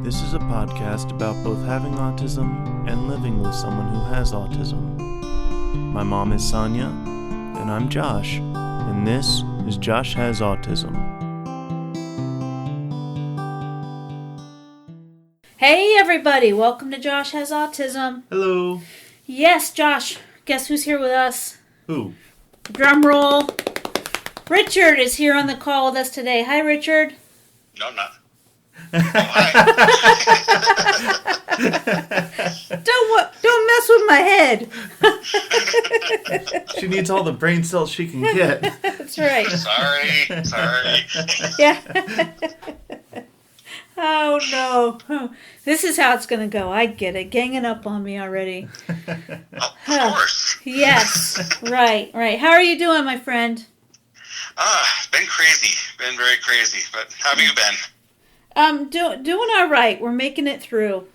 This is a podcast about both having autism and living with someone who has autism. My mom is Sonya, and I'm Josh, and this is Josh Has Autism. Hey everybody, welcome to Josh Has Autism. Hello. Yes, Josh, guess who's here with us? Who? Drum roll. Richard is here on the call with us today. Hi, Richard. No, I'm not. Don't mess with my head. She needs all the brain cells she can get. That's right. Sorry. Yeah. Oh no. This is how it's going to go. I get it. Ganging up on me already. Of course. Yes. Right. How are you doing, my friend? Been crazy. Been very crazy. But how have you been? Doing all right. We're making it through.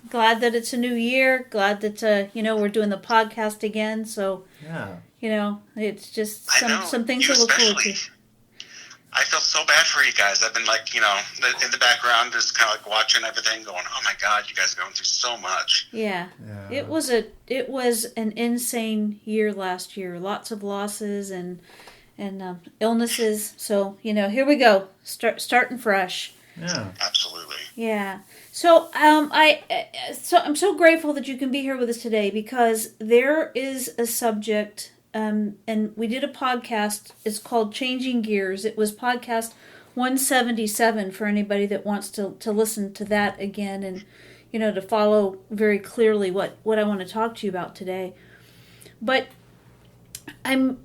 Glad that it's a new year. Glad that we're doing the podcast again. So Yeah. It's just I know. some things You to look forward especially. to. I feel so bad for you guys. I've been in the background, just kind of watching everything, going, "Oh my God, you guys are going through so much." Yeah. It was an insane year last year. Lots of losses and illnesses. So here we go. Starting fresh. Yeah. Absolutely. Yeah. So I'm so grateful that you can be here with us today because there is a subject, and we did a podcast. It's called Changing Gears. It was podcast 177 for anybody that wants to listen to that again and to follow very clearly what I want to talk to you about today. But I'm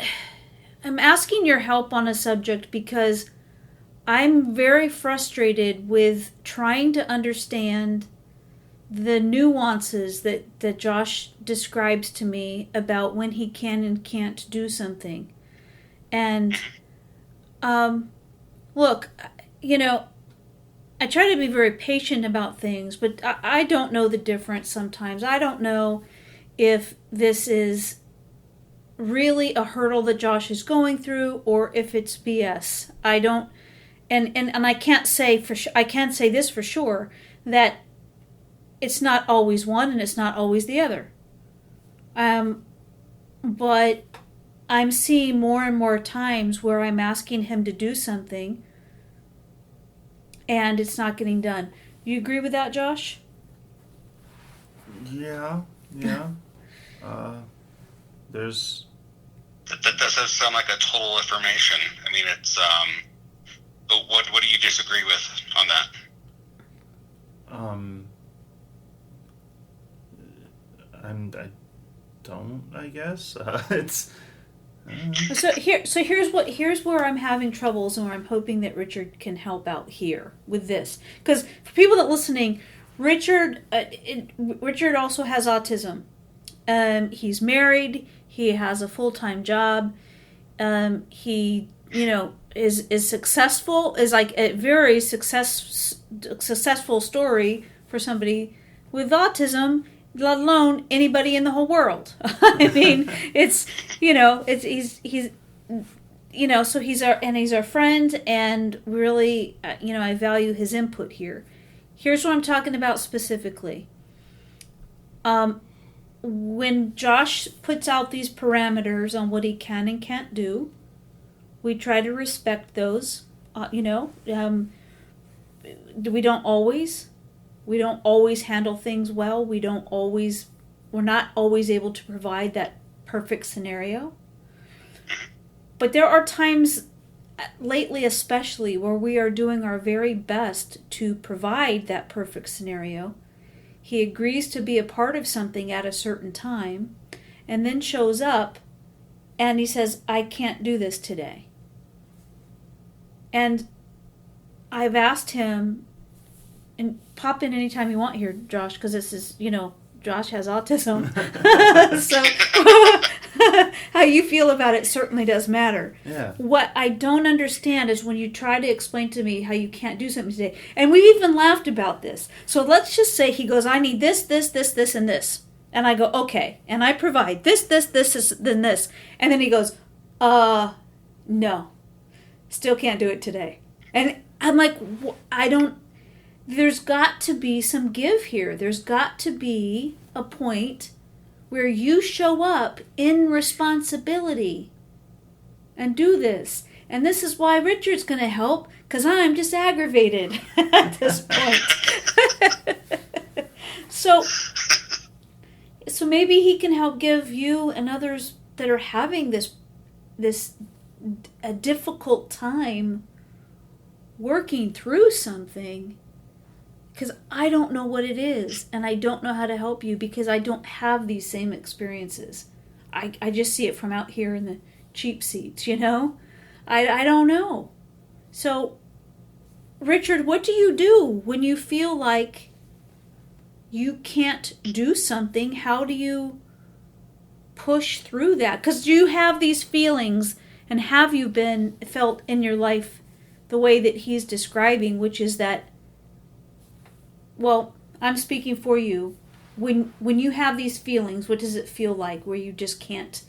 asking your help on a subject because I'm very frustrated with trying to understand the nuances that Josh describes to me about when he can and can't do something. And, look, I try to be very patient about things, but I don't know the difference sometimes. I don't know if this is really a hurdle that Josh is going through or if it's BS. I don't. And I can't say I can say this for sure, that it's not always one and it's not always the other. But I'm seeing more and more times where I'm asking him to do something and it's not getting done. You agree with that, Josh? Yeah. There's... That does sound like a total affirmation. I mean, it's But what do you disagree with on that? I don't, I guess. It's... Here's where I'm having troubles and where I'm hoping that Richard can help out here with this. Because for people that are listening, Richard also has autism. He's married. He has a full-time job. He is successful, is like a very successful story for somebody with autism, let alone anybody in the whole world. I mean, he's our friend, and really, I value his input here. Here's what I'm talking about specifically. When Josh puts out these parameters on what he can and can't do, we try to respect those, we don't always handle things well. We're not always able to provide that perfect scenario. But there are times, lately especially, where we are doing our very best to provide that perfect scenario. He agrees to be a part of something at a certain time, and then shows up, and he says, "I can't do this today." And I've asked him, and pop in anytime you want here, Josh, because this is, Josh has autism. So how you feel about it certainly does matter. Yeah. What I don't understand is when you try to explain to me how you can't do something today. And we've even laughed about this. So let's just say he goes, "I need this, and this." And I go, "Okay." And I provide this, then this. And then he goes, "No. Still can't do it today." And I'm like, there's got to be some give here. There's got to be a point where you show up in responsibility and do this. And this is why Richard's going to help, because I'm just aggravated at this point. So maybe he can help give you and others that are having a difficult time working through something, because I don't know what it is, and I don't know how to help you because I don't have these same experiences. I just see it from out here in the cheap seats, I don't know. So, Richard, what do you do when you feel like you can't do something? How do you push through that? Because you have these feelings, and have you felt in your life the way that he's describing, which is that, well, I'm speaking for you. When you have these feelings, what does it feel like where you just can't?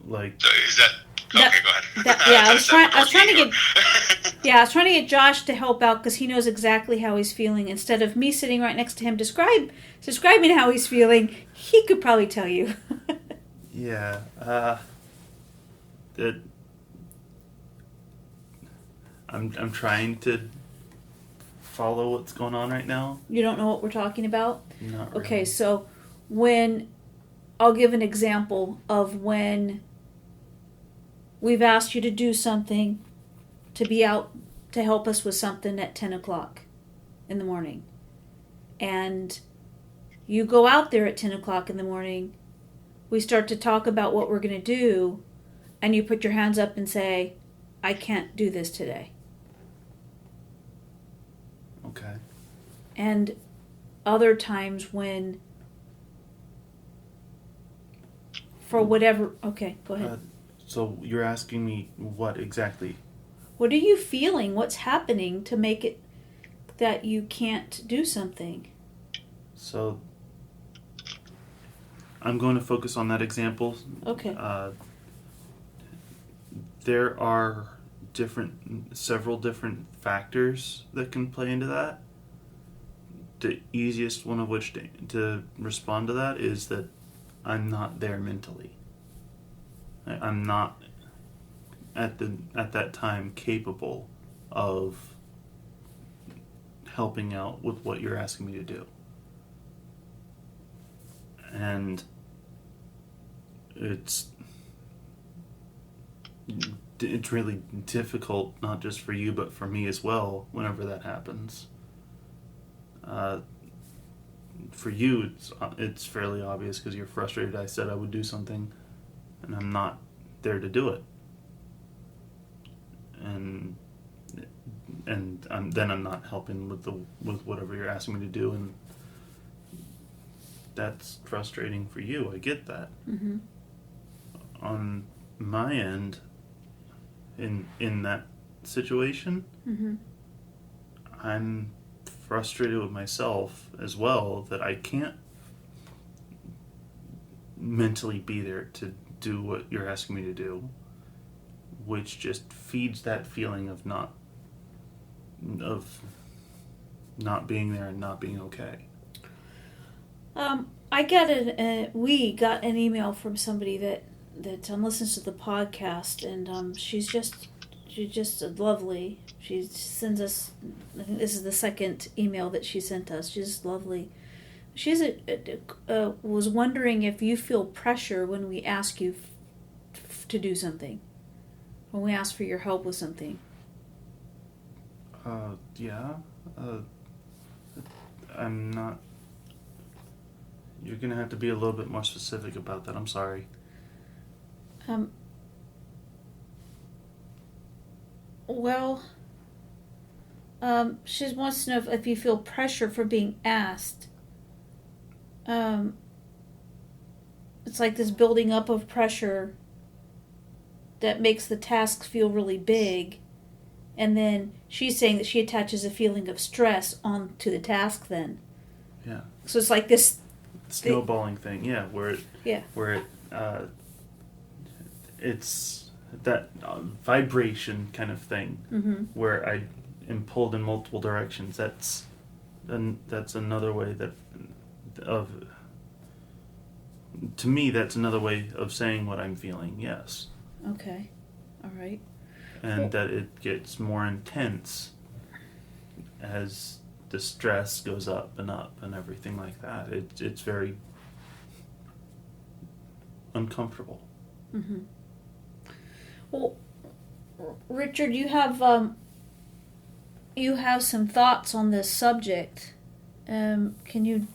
Like, So is that okay? Go ahead. I was trying to get Josh to help out because he knows exactly how he's feeling. Instead of me sitting right next to him describing how he's feeling, he could probably tell you. yeah, I'm trying to follow what's going on right now. You don't know what we're talking about? Not really. Okay, so I'll give an example of when we've asked you to do something, to be out to help us with something at 10 o'clock in the morning. And you go out there at 10 o'clock in the morning, we start to talk about what we're going to do, and you put your hands up and say, I can't do this today. Okay. And other times when, for whatever, okay, go ahead. So you're asking me what exactly? What are you feeling? What's happening to make it that you can't do something? So I'm going to focus on that example. Okay. There are several different factors that can play into that. The easiest one of which to respond to that is that I'm not there mentally. I'm not at that time capable of helping out with what you're asking me to do. And it's really difficult, not just for you, but for me as well, whenever that happens. For you, it's fairly obvious because you're frustrated. I said I would do something, and I'm not there to do it. And I'm not helping with whatever you're asking me to do, and that's frustrating for you. I get that. Mm-hmm. On my end, in that situation, Mm-hmm. I'm frustrated with myself as well that I can't mentally be there to do what you're asking me to do, which just feeds that feeling of not being there and not being okay. We got an email from somebody that listens to the podcast, and she's just lovely. She sends us, I think this is the second email that she sent us. She's lovely. She's was wondering if you feel pressure when we ask you to do something, when we ask for your help with something. Yeah. I'm not. You're gonna have to be a little bit more specific about that. I'm sorry. She wants to know if you feel pressure for being asked. It's like this building up of pressure that makes the tasks feel really big, and then she's saying that she attaches a feeling of stress onto the task then. Yeah. So it's like this snowballing thing, yeah, where it yeah. where it it's that vibration kind of thing, where I am pulled in multiple directions. That's another way to me, that's another way of saying what I'm feeling. Yes. Okay. All right. And that it gets more intense as the stress goes up and everything like that. It's very uncomfortable. Mm-hmm. Well, Richard, you have some thoughts on this subject. Can you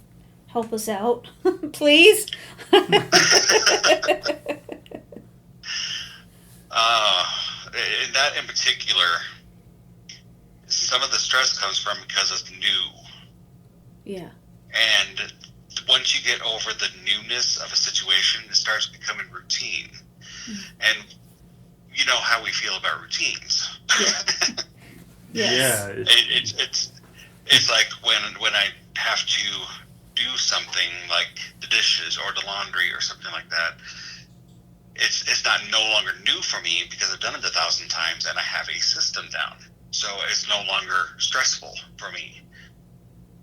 help us out, please? That in particular, some of the stress comes from because it's new. Yeah. And once you get over the newness of a situation, it starts becoming routine. And you know how we feel about routines. Yeah. Yes. Yeah. It's like when I have to do something like the dishes or the laundry or something like that. It's not no longer new for me because I've done it 1,000 times and I have a system down. So it's no longer stressful for me.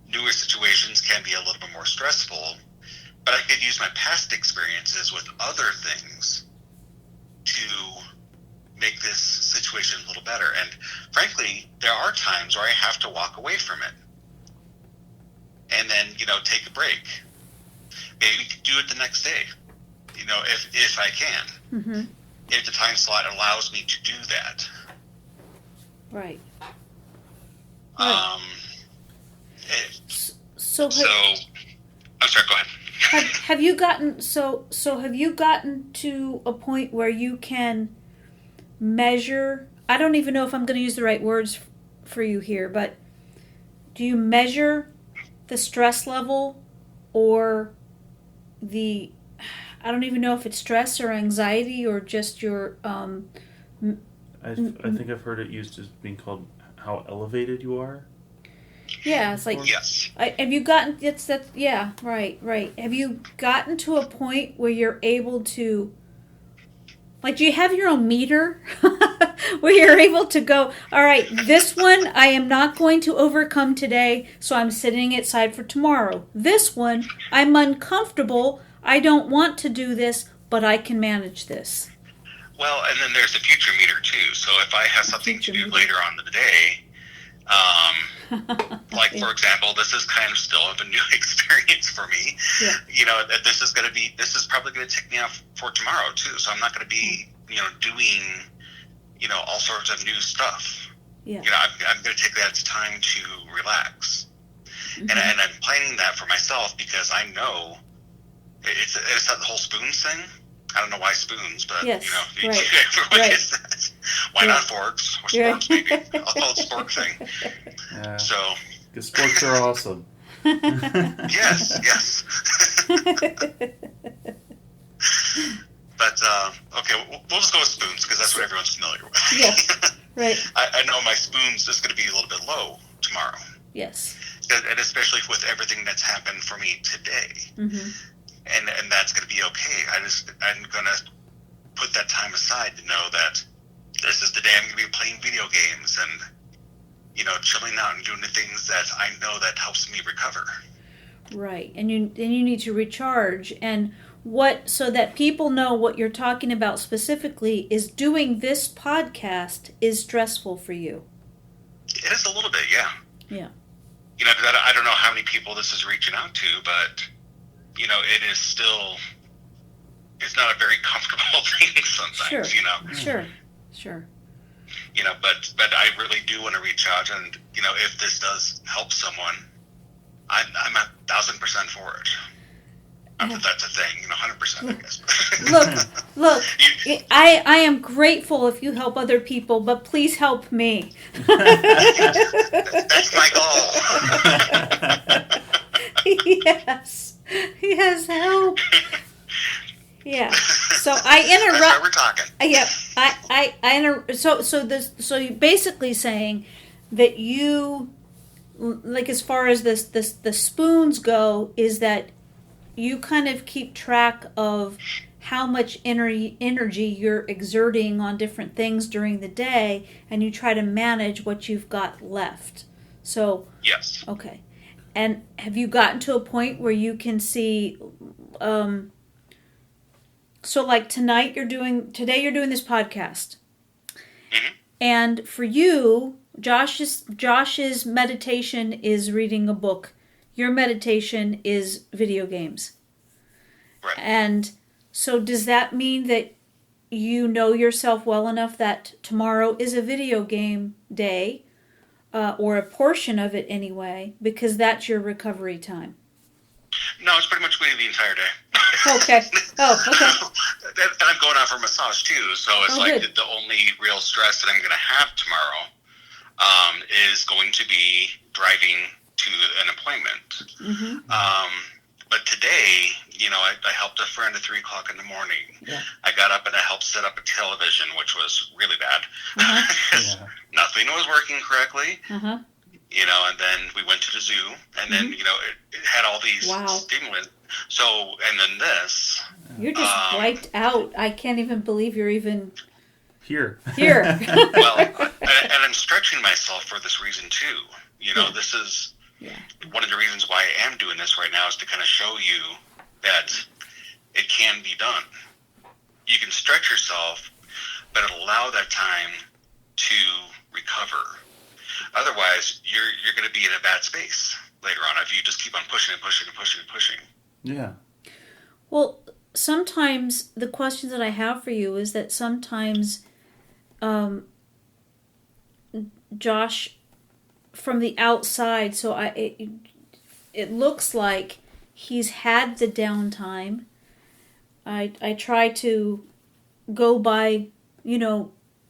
Newer situations can be a little bit more stressful, but I could use my past experiences with other things to make this situation a little better. And frankly, there are times where I have to walk away from it and then, take a break. Maybe do it the next day, if I can. Mm-hmm. If the time slot allows me to do that. Right. So I'm sorry, go ahead. Have you gotten have you gotten to a point where you can measure? I don't even know if I'm going to use the right words for you here, but do you measure the stress level or I don't even know if it's stress or anxiety or just your I think I've heard it used as being called how elevated you are. Yeah, it's like, yes. Have you gotten, yeah, right. Have you gotten to a point where you're able to, like, do you have your own meter where you're able to go, all right, this one I am not going to overcome today, so I'm setting it aside for tomorrow. This one, I'm uncomfortable, I don't want to do this, but I can manage this. Well, and then there's the future meter too. So if I have something to do later on in the day, like for example, this is kind of still a new experience for me. Yeah. This is probably going to take me out for tomorrow too. So I'm not going to be, doing, all sorts of new stuff. Yeah. I'm going to take that as time to relax. Mm-hmm. And I'm planning that for myself because I know it's that whole spoons thing. I don't know why spoons, but yes, everyone gets that. Why not forks or sporks? Maybe I'll call it spork thing. Yeah. So because sporks are awesome. Yes. But okay, we'll just go with spoons because that's what everyone's familiar with. Yes, right. I know my spoons is going to be a little bit low tomorrow. Yes. And especially with everything that's happened for me today. Mm-hmm. And that's going to be okay. I'm going to put that time aside to know that this is the day I'm going to be playing video games and, chilling out and doing the things that I know that helps me recover. Right. And you need to recharge. And so that people know what you're talking about specifically is doing this podcast is stressful for you. It is a little bit, yeah. Yeah. Because I don't know how many people this is reaching out to, but... it is still, it's not a very comfortable thing sometimes, Sure. But I really do want to reach out and, if this does help someone, I'm 1,000% for it. Not that that's a thing, 100%, I guess. Look, I am grateful if you help other people, but please help me. That's my goal. Yes, help. Yeah. So I interrupt. That's why we're talking. Yeah. So you're basically saying that you, like, as far as the spoons go, is that you kind of keep track of how much energy you're exerting on different things during the day, and you try to manage what you've got left. So, Yes. okay. And have you gotten to a point where you can see, so like today you're doing this podcast. Mm-hmm. And for you, Josh's meditation is reading a book. Your meditation is video games. Right. And so does that mean that you know yourself well enough that tomorrow is a video game day, or a portion of it anyway, because that's your recovery time? No, it's pretty much the entire day. Okay. Oh, okay. And I'm going out for a massage too, so it's good. the only real stress that I'm going to have tomorrow is going to be driving to an appointment. Mm-hmm. But today, I helped a friend at 3 o'clock in the morning. Yeah. I got up and I helped set up a television, which was really bad. Uh-huh. Nothing was working correctly. Uh-huh. And then we went to the zoo, and then, it had all these stimulants. So, and then this. You're just wiped out. I can't even believe you're even here. Well, and I'm stretching myself for this reason, too. This is one of the reasons why I am doing this right now, is to kind of show you that it can be done. You can stretch yourself, but allow that time to recover. Otherwise, you're going to be in a bad space later on if you just keep on pushing and pushing and pushing and pushing. Yeah. Well, sometimes the question that I have for you is that sometimes Josh, from the outside, so it looks like he's had the downtime. I try to go by,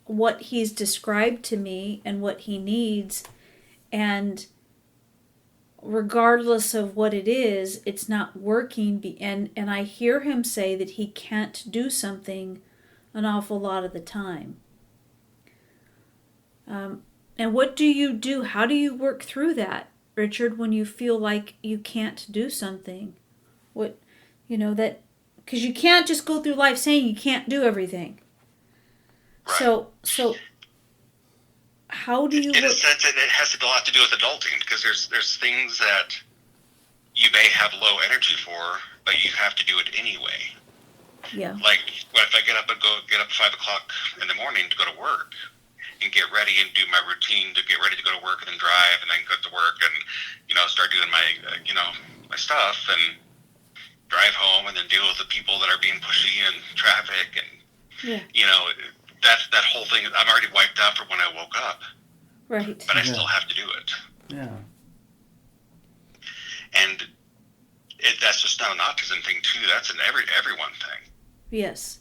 what he's described to me and what he needs, and regardless of what it is, it's not working, and I hear him say that he can't do something an awful lot of the time. And what do you do? How do you work through that, Richard, when you feel like you can't do something? What, that, because you can't just go through life saying you can't do everything. Right. So how do you in a sense, it has a lot to do with adulting, because there's things that you may have low energy for, but you have to do it anyway. Yeah. Like, if I get up at 5 o'clock in the morning to go to work and get ready and do my routine to get ready to go to work and then drive and then go to work and, start doing my, my stuff and drive home and then deal with the people that are being pushy and traffic and, that whole thing, I'm already wiped out from when I woke up. Right. But I still have to do it. Yeah. And that's just not an autism thing, too. That's an everyone thing. Yes.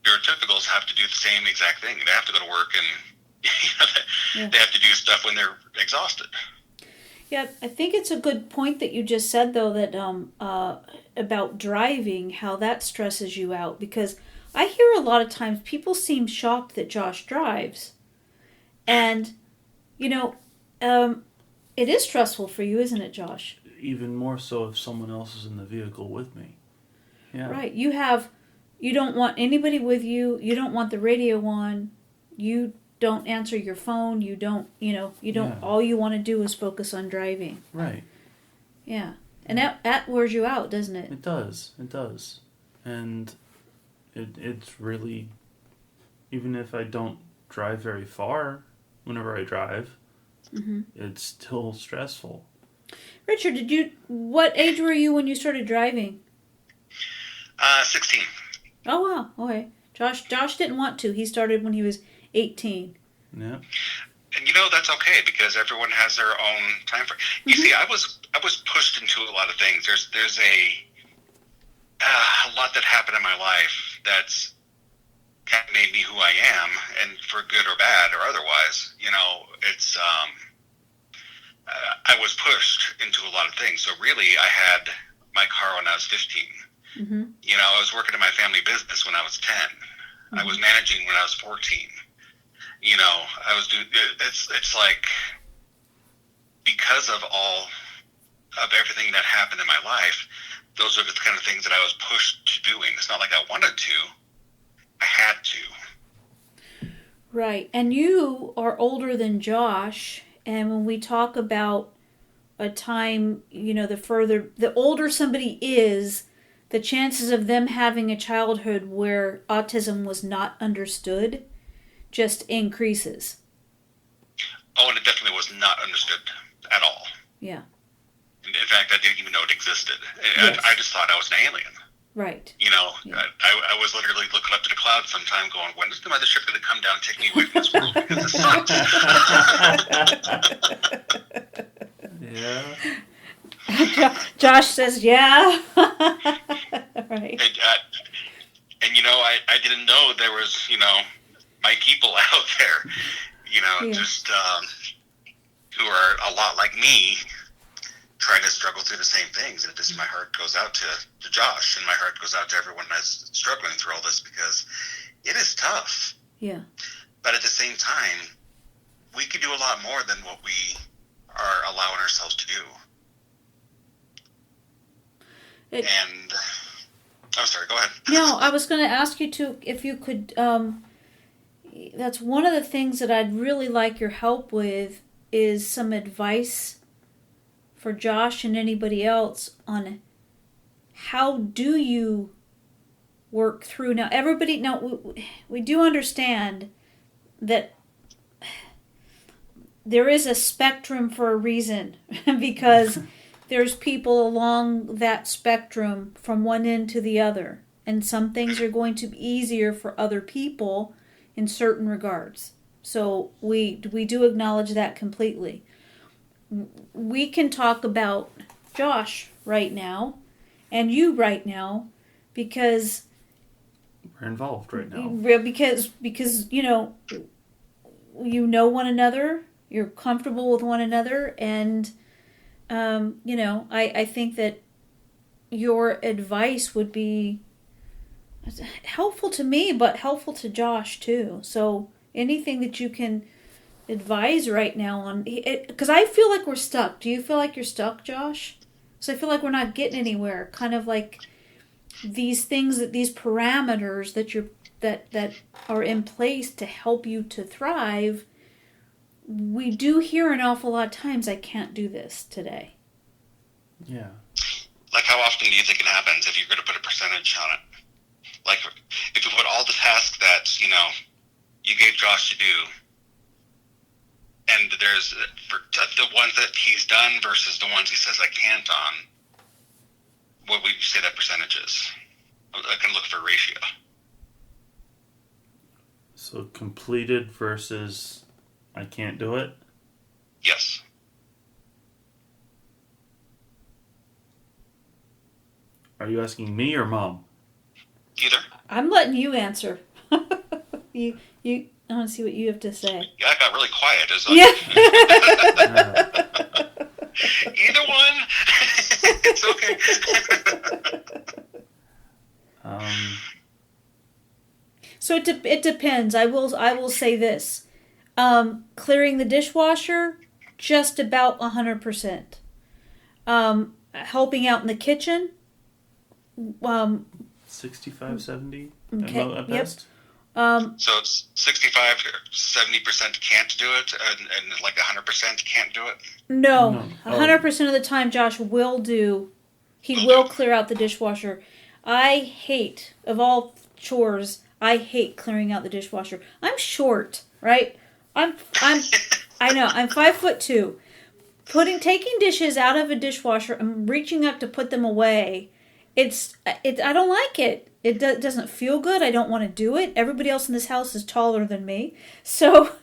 Neurotypicals have to do the same exact thing. They have to go to work and they have to do stuff when they're exhausted. Yeah, I think it's a good point that you just said, though, that about driving, how that stresses you out, because I hear a lot of times people seem shocked that Josh drives. And, it is stressful for you, isn't it, Josh? Even more so if someone else is in the vehicle with me. Yeah. Right. You don't want anybody with you. You don't want the radio on. You don't answer your phone. You don't, all you want to do is focus on driving. Right. Yeah. And that wears you out, doesn't it? It does. And it's really, even if I don't drive very far, whenever I drive, it's still stressful. Richard, what age were you when you started driving? 16. Oh, wow. Okay. Josh didn't want to. He started when he was 18. Yeah. And that's okay, because everyone has their own time frame. You see, I was pushed into a lot of things. There's a lot that happened in my life that's kind of made me who I am, and for good or bad or otherwise. It's I was pushed into a lot of things. So really, I had my car when I was 15. Mm-hmm. I was working in my family business when I was 10. Mm-hmm. I was managing when I was 14. I was doing. It's like, because of everything that happened in my life, those are the kind of things that I was pushed to doing. It's not like I wanted to. I had to. Right. And you are older than Josh. And when we talk about a time, the older somebody is, the chances of them having a childhood where autism was not understood just increases. Oh, and it definitely was not understood at all. Yeah. In fact, I didn't even know it existed. Yes. I just thought I was an alien. Right. You know, Yeah. I was literally looking up to the clouds sometime going, when is the mothership going to come down and take me away from this world? Because this sucks. Yeah. Josh says, yeah. Right. And I didn't know there was, my people out there, Yeah. just who are a lot like me, trying to struggle through the same things. And my heart goes out to Josh, and my heart goes out to everyone that's struggling through all this, because it is tough. Yeah. But at the same time, we could do a lot more than what we are allowing ourselves to do. And I'm sorry, go ahead. No, I was going to ask you if you could, that's one of the things that I'd really like your help with, is some advice for Josh and anybody else on how do you work through. Now, we do understand that there is a spectrum for a reason, because there's people along that spectrum from one end to the other, and some things are going to be easier for other people in certain regards. So we do acknowledge that completely. We can talk about Josh right now and you right now, because We're involved right now. because you know one another, you're comfortable with one another, and I think that your advice would be helpful to me, but helpful to Josh too. So anything that you can advise right now on it, because I feel like we're stuck. Do you feel like you're stuck, Josh? So I feel like we're not getting anywhere. Kind of like these things, these parameters that are in place to help you to thrive. We do hear an awful lot of times, I can't do this today. Yeah. Like, how often do you think it happens if you're going to put a percentage on it? Like, if you put all the tasks that, you gave Josh to do, and there's the ones that he's done versus the ones he says I can't on, what would you say that percentage is? I can look for a ratio. So completed versus I can't do it? Yes. Are you asking me or Mom? Either. I'm letting you answer. you I want to see what you have to say. Yeah, I got really quiet. Either one. It's okay. So it depends. I will say this. Clearing the dishwasher, just about 100%. Helping out in the kitchen, 65, 70 okay, at best? So it's 65 to 70% can't do it, and like 100% can't do it? No. 100% of the time Josh will clear out the dishwasher. I hate, of all chores, I hate clearing out the dishwasher. I'm short, right? I know, I'm 5'2". Taking dishes out of a dishwasher and reaching up to put them away, I don't like it. It doesn't feel good. I don't want to do it. Everybody else in this house is taller than me. So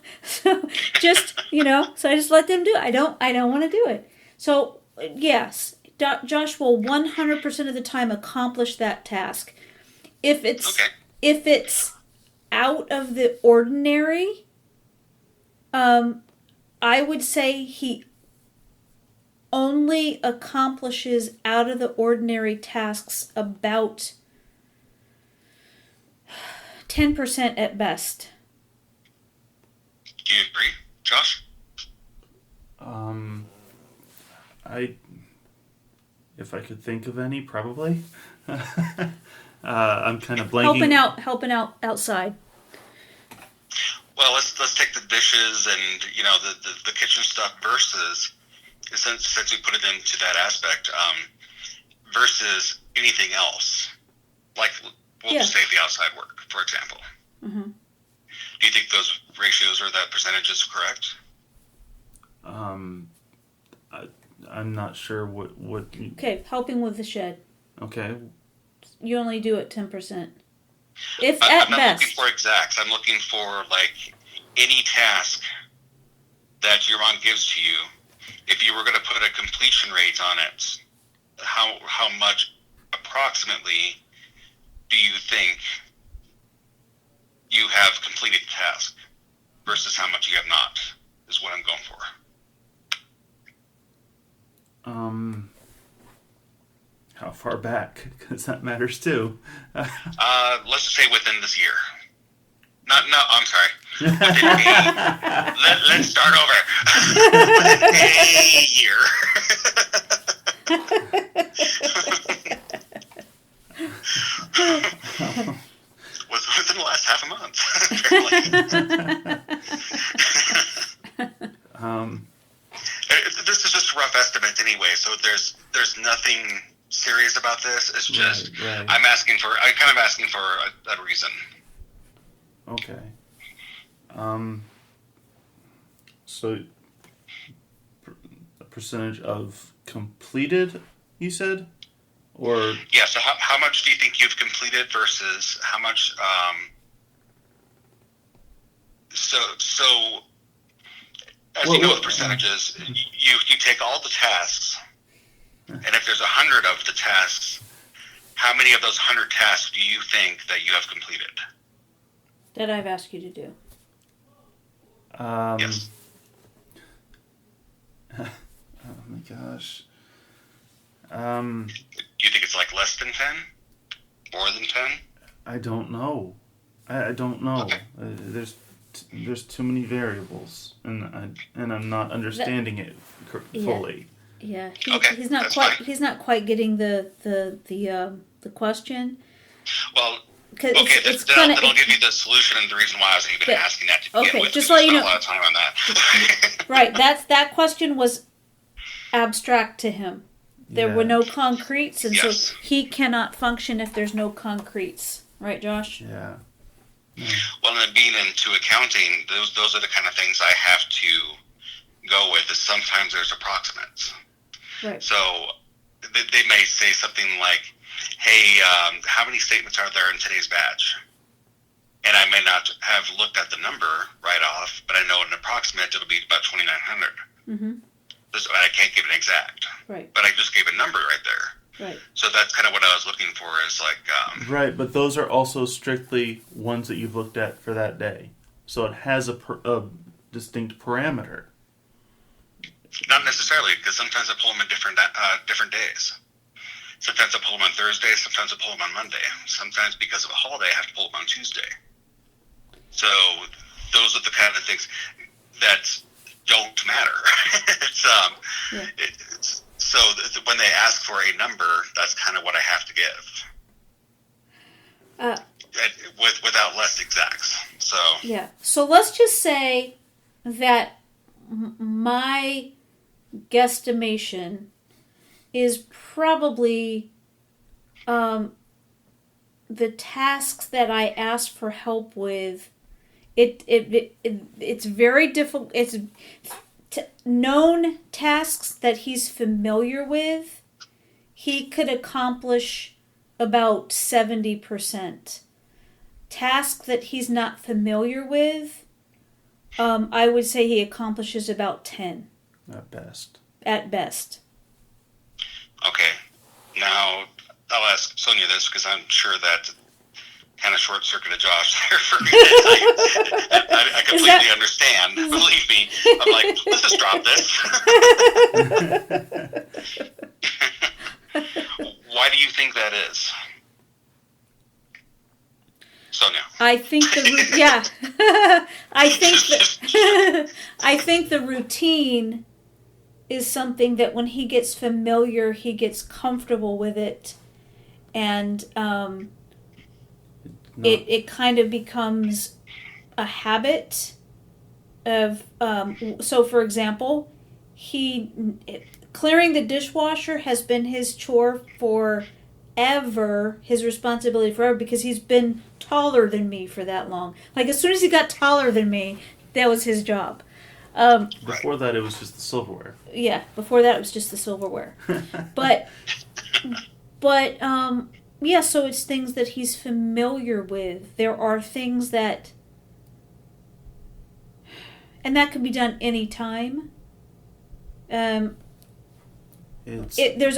just, so I just let them do it. I don't want to do it. So yes, Josh will 100% of the time accomplish that task. If it's out of the ordinary, I would say he only accomplishes out of the ordinary tasks about 10% at best. Do you agree, If I could think of any, probably. I'm kind of blanking. Helping out outside. Well, let's take the dishes and the kitchen stuff versus since we put it into that aspect versus anything else. Like we'll just say the outside work, for example. Mm-hmm. Do you think those ratios or that percentage is correct? I'm not sure what. Okay, helping with the shed. Okay. You only do it 10%. If I'm at not best. looking for exacts. I'm looking for like any task that your mom gives to you. If you were going to put a completion rate on it, how much approximately do you think you have completed the task versus how much you have not? Is what I'm going for. How far back? Because that matters too. Let's just say within this year. No, I'm sorry. Within let's start over. Within a year. Within the last half a month. This is just rough estimates anyway, so there's nothing serious about this. It's just right. I'm kind of asking for a reason. Okay. So a percentage of completed, you said? Or yeah, so how much do you think you've completed versus how much so as you know with percentages, you take all the tasks, and if there's 100 of the tasks, how many of those 100 tasks do you think that you have completed? That I've asked you to do. Yes. Oh my gosh. Do you think it's like less than 10? More than 10? I don't know. I don't know. Okay. There's too many variables, and I'm not understanding it fully. Yeah, he's not quite getting the question. Well, okay, then I'll give you the solution and the reason why I was even asking that to begin with. Just let you know. A lot of time on that. Right, that question was abstract to him. There were no concretes, and so he cannot function if there's no concretes. Right, Josh? Yeah. Well, and being into accounting, those are the kind of things I have to go with. Is sometimes there's approximates. Right. So they may say something like, "Hey, how many statements are there in today's batch?" And I may not have looked at the number right off, but I know an approximate it'll be about 2,900. Mm-hmm. I can't give an exact. Right. But I just gave a number right there. Right. So that's kind of what I was looking for is like... right, but those are also strictly ones that you've looked at for that day. So it has a distinct parameter. Not necessarily, because sometimes I pull them in different days. Sometimes I pull them on Thursday, sometimes I pull them on Monday. Sometimes because of a holiday, I have to pull them on Tuesday. So those are the kind of things that don't matter. So when they ask for a number, that's kind of what I have to give. Without less exacts. So yeah. So let's just say that my guesstimation is probably the tasks that I asked for help with. It's very difficult. It's known tasks that he's familiar with. He could accomplish about 70%. Tasks that he's not familiar with, I would say he accomplishes about 10. At best. At best. Okay. Now, I'll ask Sonya this because I'm sure that kind of short-circuited Josh there for me. I completely understand. Believe me. I'm like, let's just drop this. Why do you think that is? Sonya. I think I think the routine is something that when he gets familiar, he gets comfortable with it, and it kind of becomes a habit of. So, for example, clearing the dishwasher has been his chore forever, his responsibility forever, because he's been taller than me for that long. Like, as soon as he got taller than me, that was his job. Before that, it was just the silverware. Yeah, before that, it was just the silverware. but yeah, so it's things that he's familiar with. There are things that, and that can be done anytime. There's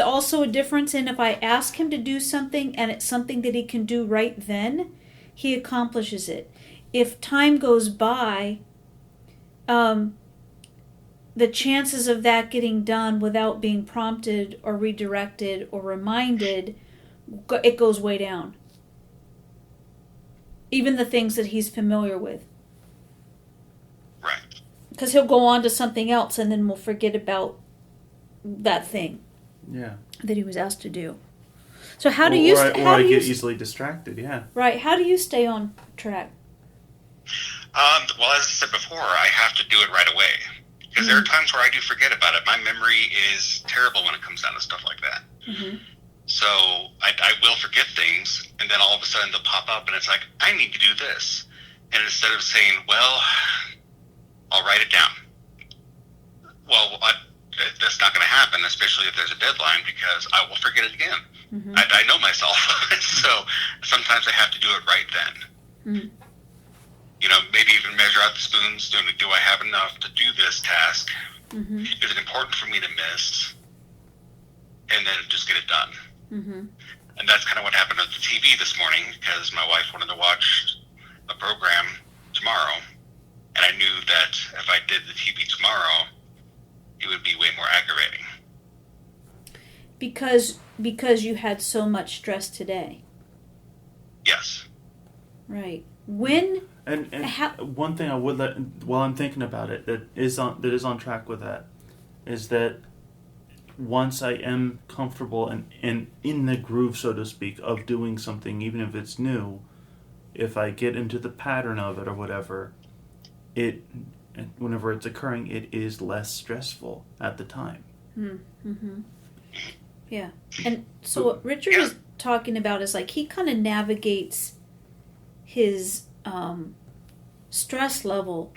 also a difference in if I ask him to do something and it's something that he can do right then, he accomplishes it. If time goes by, the chances of that getting done without being prompted or redirected or reminded, it goes way down. Even the things that he's familiar with. Right. Because he'll go on to something else and then we'll forget about that thing. Yeah. That he was asked to do. So how do I you get easily distracted, yeah. Right. How do you stay on track? Well, as I said before, I have to do it right away. Because there are times where I do forget about it. My memory is terrible when it comes down to stuff like that. Mm-hmm. So I will forget things, and then all of a sudden they'll pop up, and it's like, I need to do this. And instead of saying, well, I'll write it down. Well, that's not going to happen, especially if there's a deadline, because I will forget it again. Mm-hmm. I know myself. So sometimes I have to do it right then. Mm-hmm. You know, maybe even measure out the spoons. Do I have enough to do this task? Mm-hmm. Is it important for me to miss? And then just get it done. Mm-hmm. And that's kind of what happened at the TV this morning, because my wife wanted to watch a program tomorrow. And I knew that if I did the TV tomorrow, it would be way more aggravating. Because you had so much stress today. Yes. Right. When... And one thing I would while I'm thinking about it, that is on track with that, is that once I am comfortable and in the groove, so to speak, of doing something, even if it's new, if I get into the pattern of it or whatever, whenever it's occurring, it is less stressful at the time. Mm-hmm. Yeah. And so what Richard is talking about is like he kind of navigates his stress level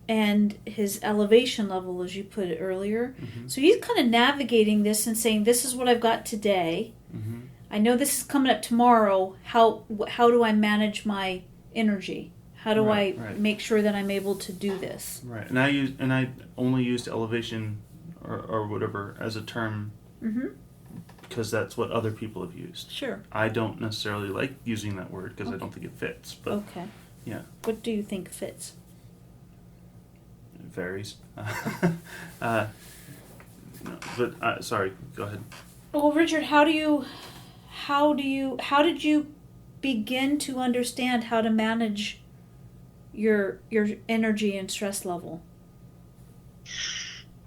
and his elevation level, as you put it earlier. Mm-hmm. So he's kind of navigating this and saying, this is what I've got today. Mm-hmm. I know this is coming up tomorrow. How do I manage my energy? How do I make sure that I'm able to do this? Right. And I only used elevation or whatever as a term because that's what other people have used. Sure. I don't necessarily like using that word because I don't think it fits. But okay. Yeah. What do you think fits? It varies. Sorry, go ahead. Well, Richard, how did you begin to understand how to manage your energy and stress level?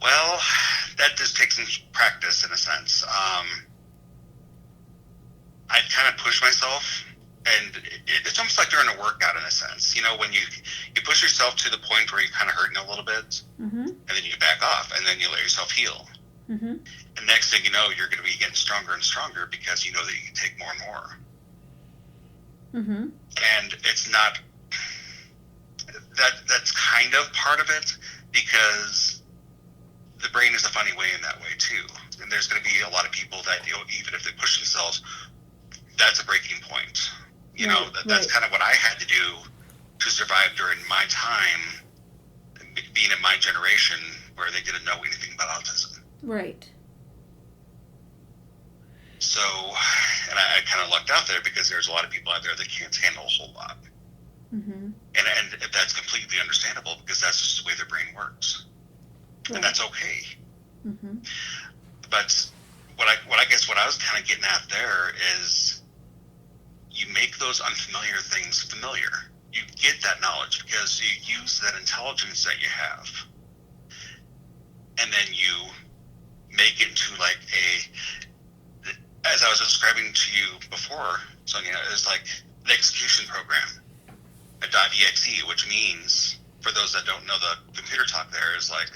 Well, that just takes some practice in a sense. I kind of push myself, and it's almost like during a workout in a sense. You know, when you push yourself to the point where you're kind of hurting a little bit, and then you back off, and then you let yourself heal. And next thing you know, you're going to be getting stronger and stronger because you know that you can take more and more. And it's not that's kind of part of it, because the brain is a funny way in that way too. And there's going to be a lot of people that, you know, even if they push themselves, that's a breaking point. You know, that's kind of what I had to do to survive during my time, being in my generation where they didn't know anything about autism. Right. So, and I kind of lucked out there because there's a lot of people out there that can't handle a whole lot. And that's completely understandable because that's just the way their brain works. And that's okay. But what I guess what I was kind of getting at there is you make those unfamiliar things familiar. You get that knowledge because you use that intelligence that you have. And then you make into like as I was describing to you before, Sonya, is like the execution program, a .exe, which means, for those that don't know the computer talk there, is like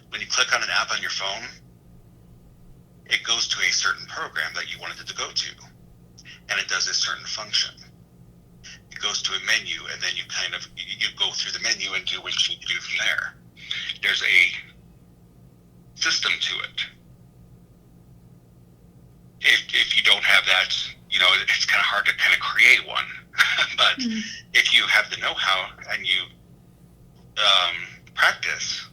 when you click on an app on your phone, it goes to a certain program that you wanted it to go to, and it does a certain function. It goes to a menu, and then you go through the menu and do what you need to do from there. There's a system to it. If you don't have that, it's kind of hard to kind of create one. But if you have the know-how and you practice,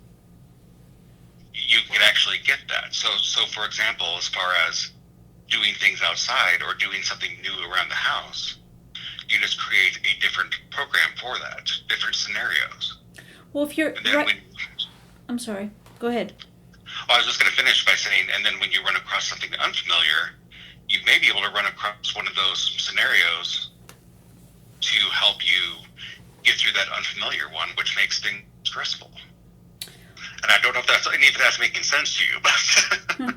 you can actually get that. So for example, as far as doing things outside or doing something new around the house, you just create a different program for that, different scenarios. Well, if you're I'm sorry. Go ahead. I was just going to finish by saying, and then when you run across something unfamiliar, you may be able to run across one of those scenarios to help you get through that unfamiliar one, which makes things stressful. And I don't know if that's making sense to you, but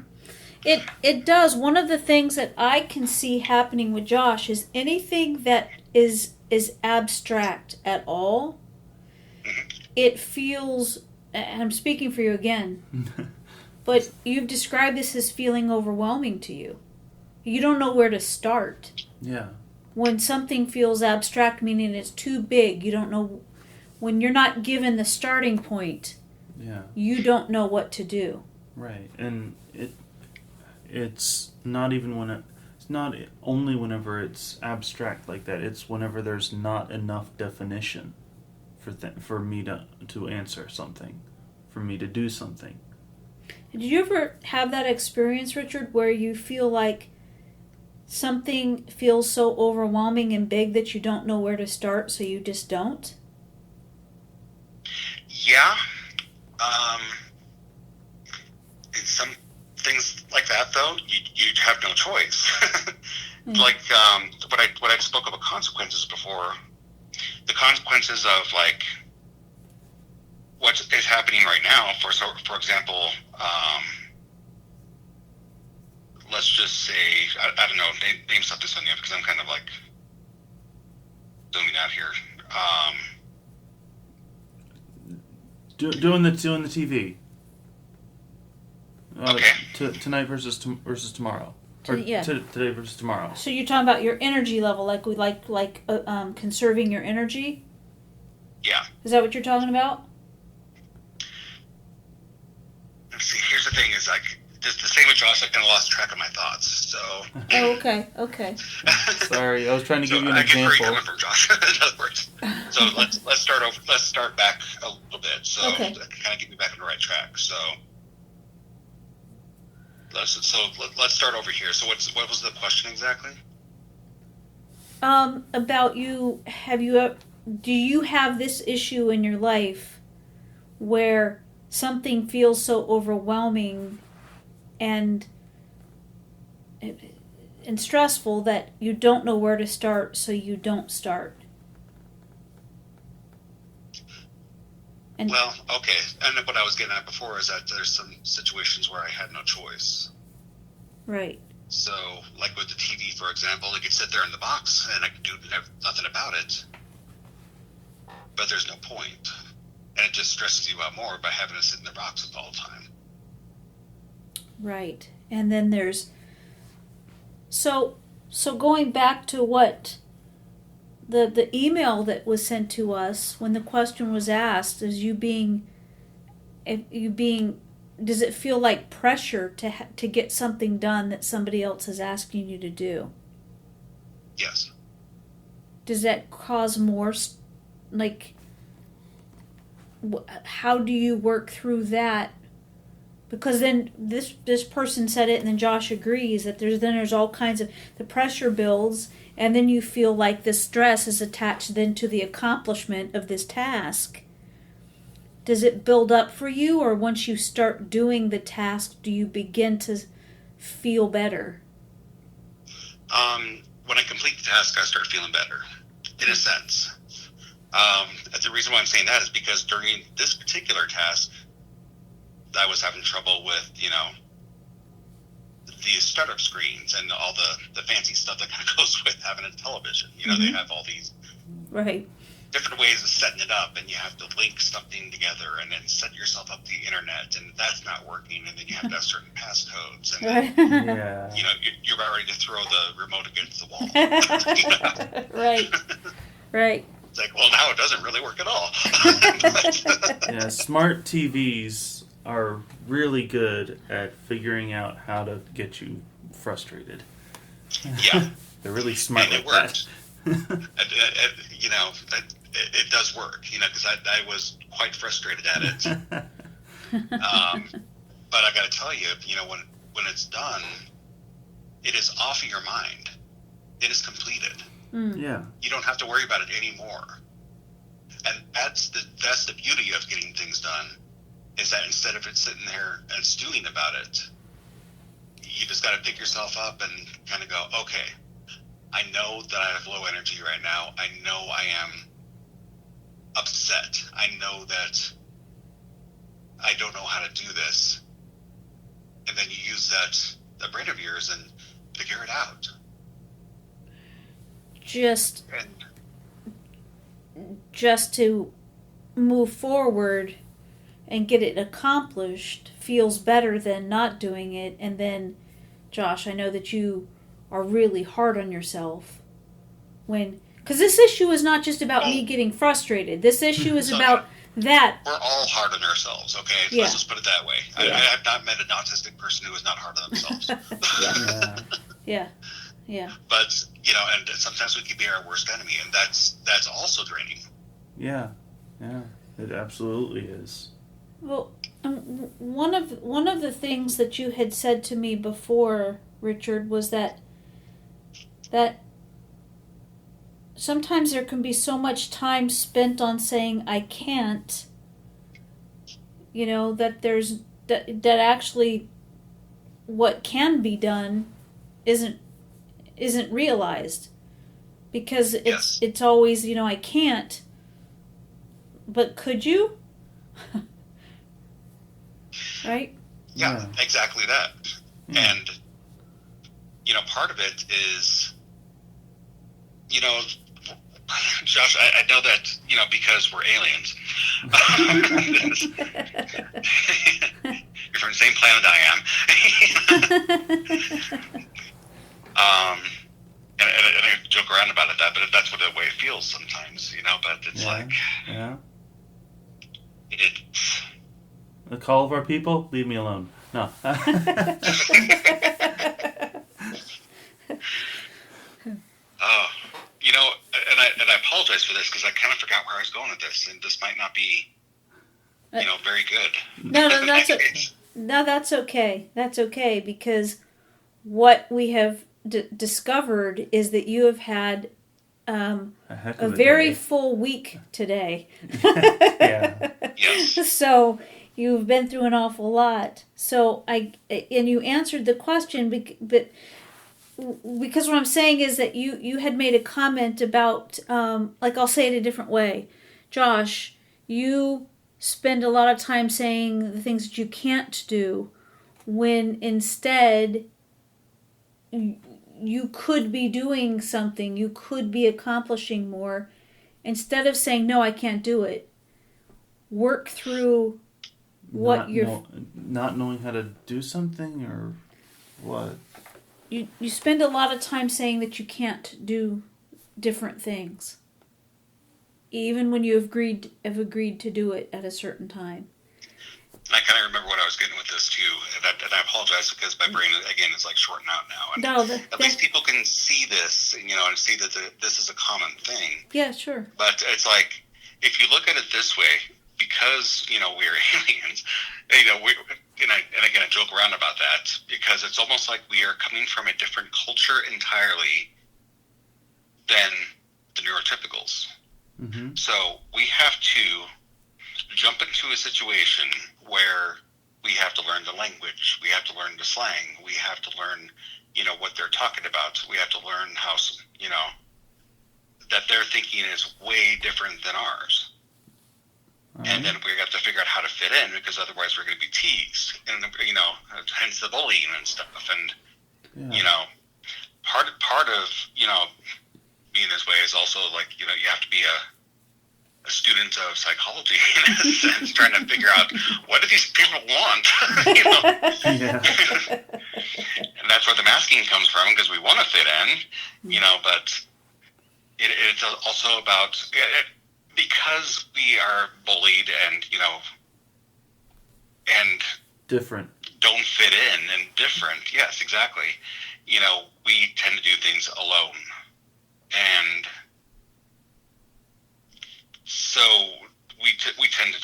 It does. One of the things that I can see happening with Josh is anything that is abstract at all, it feels, and I'm speaking for you again, but you've described this as feeling overwhelming to you. You don't know where to start. Yeah. When something feels abstract, meaning it's too big, you don't know, when you're not given the starting point, you don't know what to do. Right. And it's not even it's not only whenever it's abstract like that, it's whenever there's not enough definition for me to answer something, for me to do something. Did you ever have that experience, Richard, where you feel like something feels so overwhelming and big that you don't know where to start, so you just don't? Yeah. In some things like that, though, you have no choice. Like what I spoke about consequences before, the consequences of like what is happening right now. For example, let's just say I don't know, name something, Sonya, because I'm kind of like zooming out here. Doing the TV. Okay. Tonight versus tomorrow. Or today versus tomorrow. So you're talking about your energy level, like conserving your energy? Yeah. Is that what you're talking about? Let's see. Here's the thing: is like just the same with Josh. I kind of lost track of my thoughts. So. Oh, okay. Sorry, I was trying to give you an I example. get where you're coming from, Josh. In other words. So let's start over. Let's start back a little bit. So okay. That can kind of get me back on the right track. So. Let's start over here. So what was the question exactly? About you. Do you have this issue in your life where something feels so overwhelming and stressful that you don't know where to start, so you don't start? Well, okay. And what I was getting at before is that there's some situations where I had no choice. Right. So, like with the TV, for example, it could sit there in the box and I could do nothing about it. But there's no point. And it just stresses you out more by having it sit in the box all the time. Right. And then there's... So going back to what... The email that was sent to us when the question was asked is does it feel like pressure to get something done that somebody else is asking you to do? Yes. Does that cause more, like, how do you work through that? Because then this person said it, and then Josh agrees that there's all kinds of, the pressure builds, and then you feel like the stress is attached then to the accomplishment of this task. Does it build up for you, or once you start doing the task, do you begin to feel better? When I complete the task, I start feeling better, in a sense. The reason why I'm saying that is because during this particular task, I was having trouble with, these startup screens and all the fancy stuff that kind of goes with having a television. They have all these Right. different ways of setting it up, and you have to link something together and then set yourself up to the internet, and that's not working, and then you have to have certain passcodes, and then, Yeah. you're about ready to throw the remote against the wall. Right. Right. It's like, well, now it doesn't really work at all. Yeah, smart TVs are really good at figuring out how to get you frustrated. Yeah. They're really smart And like it works. that. It does work, because I was quite frustrated at it. But I got to tell you, when it's done, it is off of your mind. It is completed. Yeah. You don't have to worry about it anymore. And that's the beauty of getting things done, is that instead of it sitting there and stewing about it, you just got to pick yourself up and kind of go, okay, I know that I have low energy right now. I know I am upset. I know that I don't know how to do this. And then you use that brain of yours and figure it out. Just to move forward and get it accomplished feels better than not doing it. And then, Josh, I know that you are really hard on yourself because this issue is not just about me getting frustrated. This issue is about that. We're all hard on ourselves, okay? Yeah. Let's just put it that way. Yeah. I have not met an autistic person who is not hard on themselves. Yeah. Yeah. But, and sometimes we can be our worst enemy, and that's also draining. Yeah. It absolutely is. Well, one of the things that you had said to me before, Richard, was that sometimes there can be so much time spent on saying I can't, that there's that actually what can be done isn't realized, because it's always, I can't, but could you? Right? Yeah, exactly that. And, part of it is, Josh, I know that, because we're aliens. You're from the same planet I am. And I joke around about it, but that's what the way it feels sometimes, but it's it's... The call of our people, leave me alone. No. And I apologize for this, because I kind of forgot where I was going with this, and this might not be, very good. No, that's okay. That's okay, because what we have discovered is that you have had a very full week today. Yeah. Yes. So you've been through an awful lot. So and you answered the question, but because what I'm saying is that you had made a comment about, I'll say it a different way. Josh, you spend a lot of time saying the things that you can't do, when instead you could be doing something, you could be accomplishing more. Instead of saying, no, I can't do it, work through what not knowing how to do something, or what? You spend a lot of time saying that you can't do different things, even when you have agreed to do it at a certain time. I kind of remember what I was getting with this too, and I apologize, because my brain again is like shorting out now. And at least people can see this, and see that this is a common thing. Yeah, sure. But it's like, if you look at it this way, because we're aliens, and again I joke around about that, because it's almost like we are coming from a different culture entirely than the neurotypicals. Mm-hmm. So we have to jump into a situation where we have to learn the language, we have to learn the slang, we have to learn, what they're talking about. We have to learn how, that their thinking is way different than ours. And then we have to figure out how to fit in, because otherwise we're going to be teased, and hence the bullying and stuff. And part of being this way is also like you have to be a student of psychology in a sense, trying to figure out what do these people want, Yeah. And that's where the masking comes from, because we want to fit in, but it's also about because we are bullied and and Different. don't fit in and different. Yes, exactly. We tend to do things alone, and so we tend to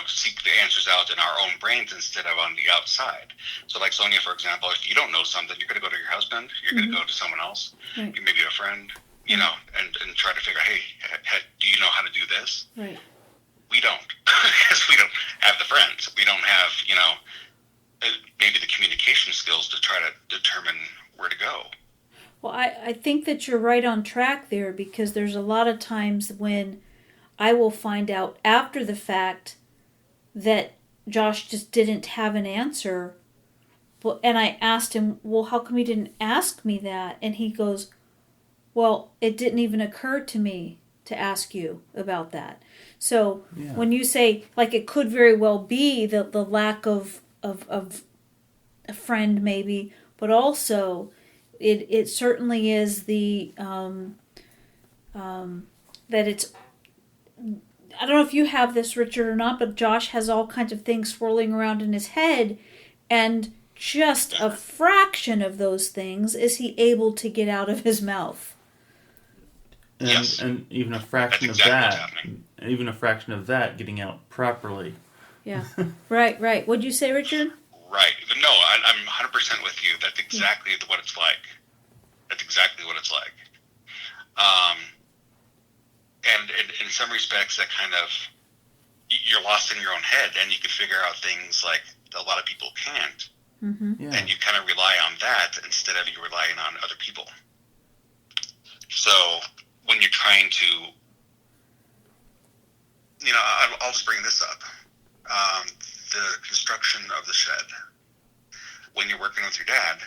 seek the answers out in our own brains instead of on the outside. So like Sonya, for example, if you don't know something, you're going to go to your husband, you're going to go to someone else, Right. maybe a friend, and try to figure out, hey, do you know how to do this? Right. We don't, because we don't have the friends. We don't have, maybe the communication skills to try to determine where to go. Well, I think that you're right on track there, because there's a lot of times when I will find out after the fact that Josh just didn't have an answer. Well, and I asked him, well, how come you didn't ask me that? And he goes, well, it didn't even occur to me to ask you about that. So when you say, like, it could very well be the lack of a friend maybe, but also it certainly is the that it's, I don't know if you have this, Richard, or not, but Josh has all kinds of things swirling around in his head, and just a fraction of those things is he able to get out of his mouth. And, Yes. and even a fraction That's of exactly that, what's happening. even a fraction of that getting out properly. Yeah. Right. What'd you say, Richard? Right. No, I'm 100% with you. That's exactly what it's like. That's exactly what it's like. And in some respects, that kind of, you're lost in your own head, and you can figure out things like a lot of people can't. Mm-hmm. Yeah. And you kind of rely on that instead of you relying on other people. So when you're trying to, I'll just bring this up. The construction of the shed. When you're working with your dad,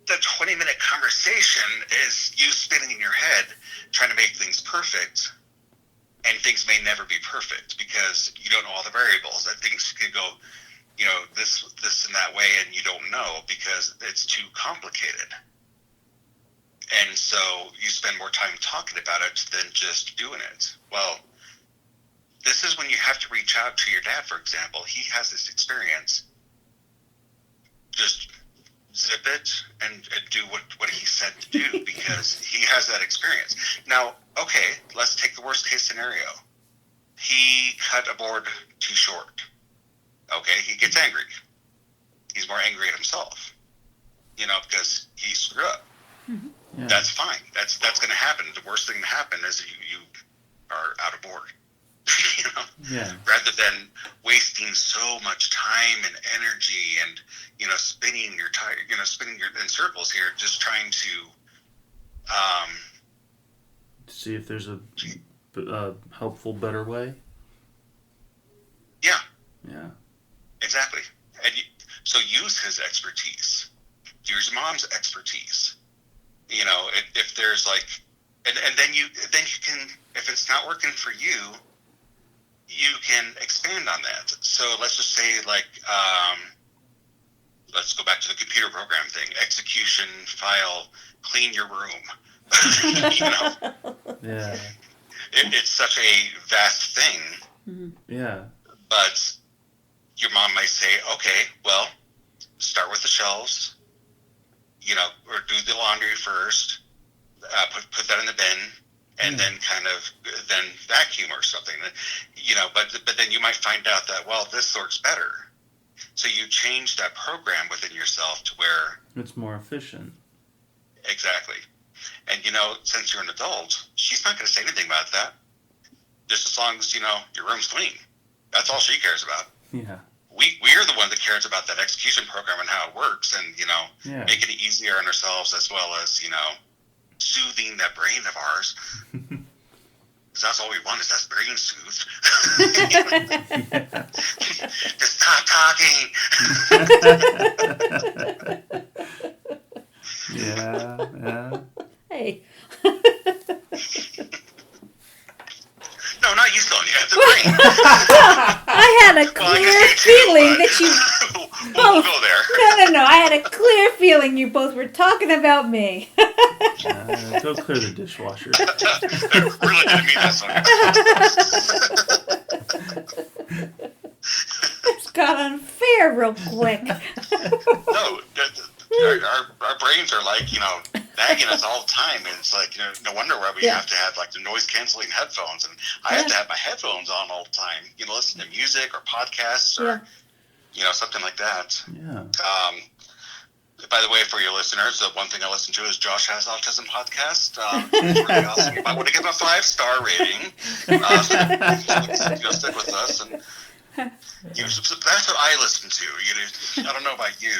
the 20-minute conversation is you spinning in your head trying to make things perfect, and things may never be perfect because you don't know all the variables. That things could go, this and that way, and you don't know because it's too complicated. And so you spend more time talking about it than just doing it. Well, this is when you have to reach out to your dad, for example. He has this experience. Just zip it and do what he said to do because he has that experience. Now, okay, let's take the worst case scenario. He cut a board too short. Okay, he gets angry. He's more angry at himself, because he screwed up. Mm-hmm. Yeah. That's fine. That's going to happen. The worst thing to happen is you are out of board. Yeah. Rather than wasting so much time and energy and spinning your tire, spinning your in circles here, just trying to See if there's a helpful, better way. Yeah, Exactly. and so use his expertise, use your mom's expertise. If there's and then you can, if it's not working for you, you can expand on that. So let's just say let's go back to the computer program thing, execution file, clean your room. Yeah. It's such a vast thing, Mm-hmm. Yeah. but your mom might say, okay, well, start with the shelves, or do the laundry first, put that in the bin, and then then vacuum or something, but then you might find out that, well, this works better. So you change that program within yourself to where... It's more efficient. Exactly. And, since you're an adult, she's not going to say anything about that. Just as long as, your room's clean. That's all she cares about. Yeah. We're the one that cares about that execution program and how it works and, Yeah. making it easier on ourselves as well as, soothing that brain of ours. Because that's all we want is that brain soothed. Just stop talking. Yeah. Hey. No, not you, Sonya. The brain. I had a clear feeling that you We'll both. go there. No. I had a clear feeling you both were talking about me. Go clear the dishwasher. I really didn't mean that, Sonya. It's got unfair real quick. No, our brains are like, nagging us all the time, and it's like, no wonder why we have to have like the noise canceling headphones, and I have to have my headphones on all the time, listen to music or podcasts or something like that. Yeah. By the way, for your listeners, the one thing I listen to is Josh Has Autism podcast. It's really awesome. You might want to give him a 5-star rating. Stick with us, and that's what I listen to. I don't know about you.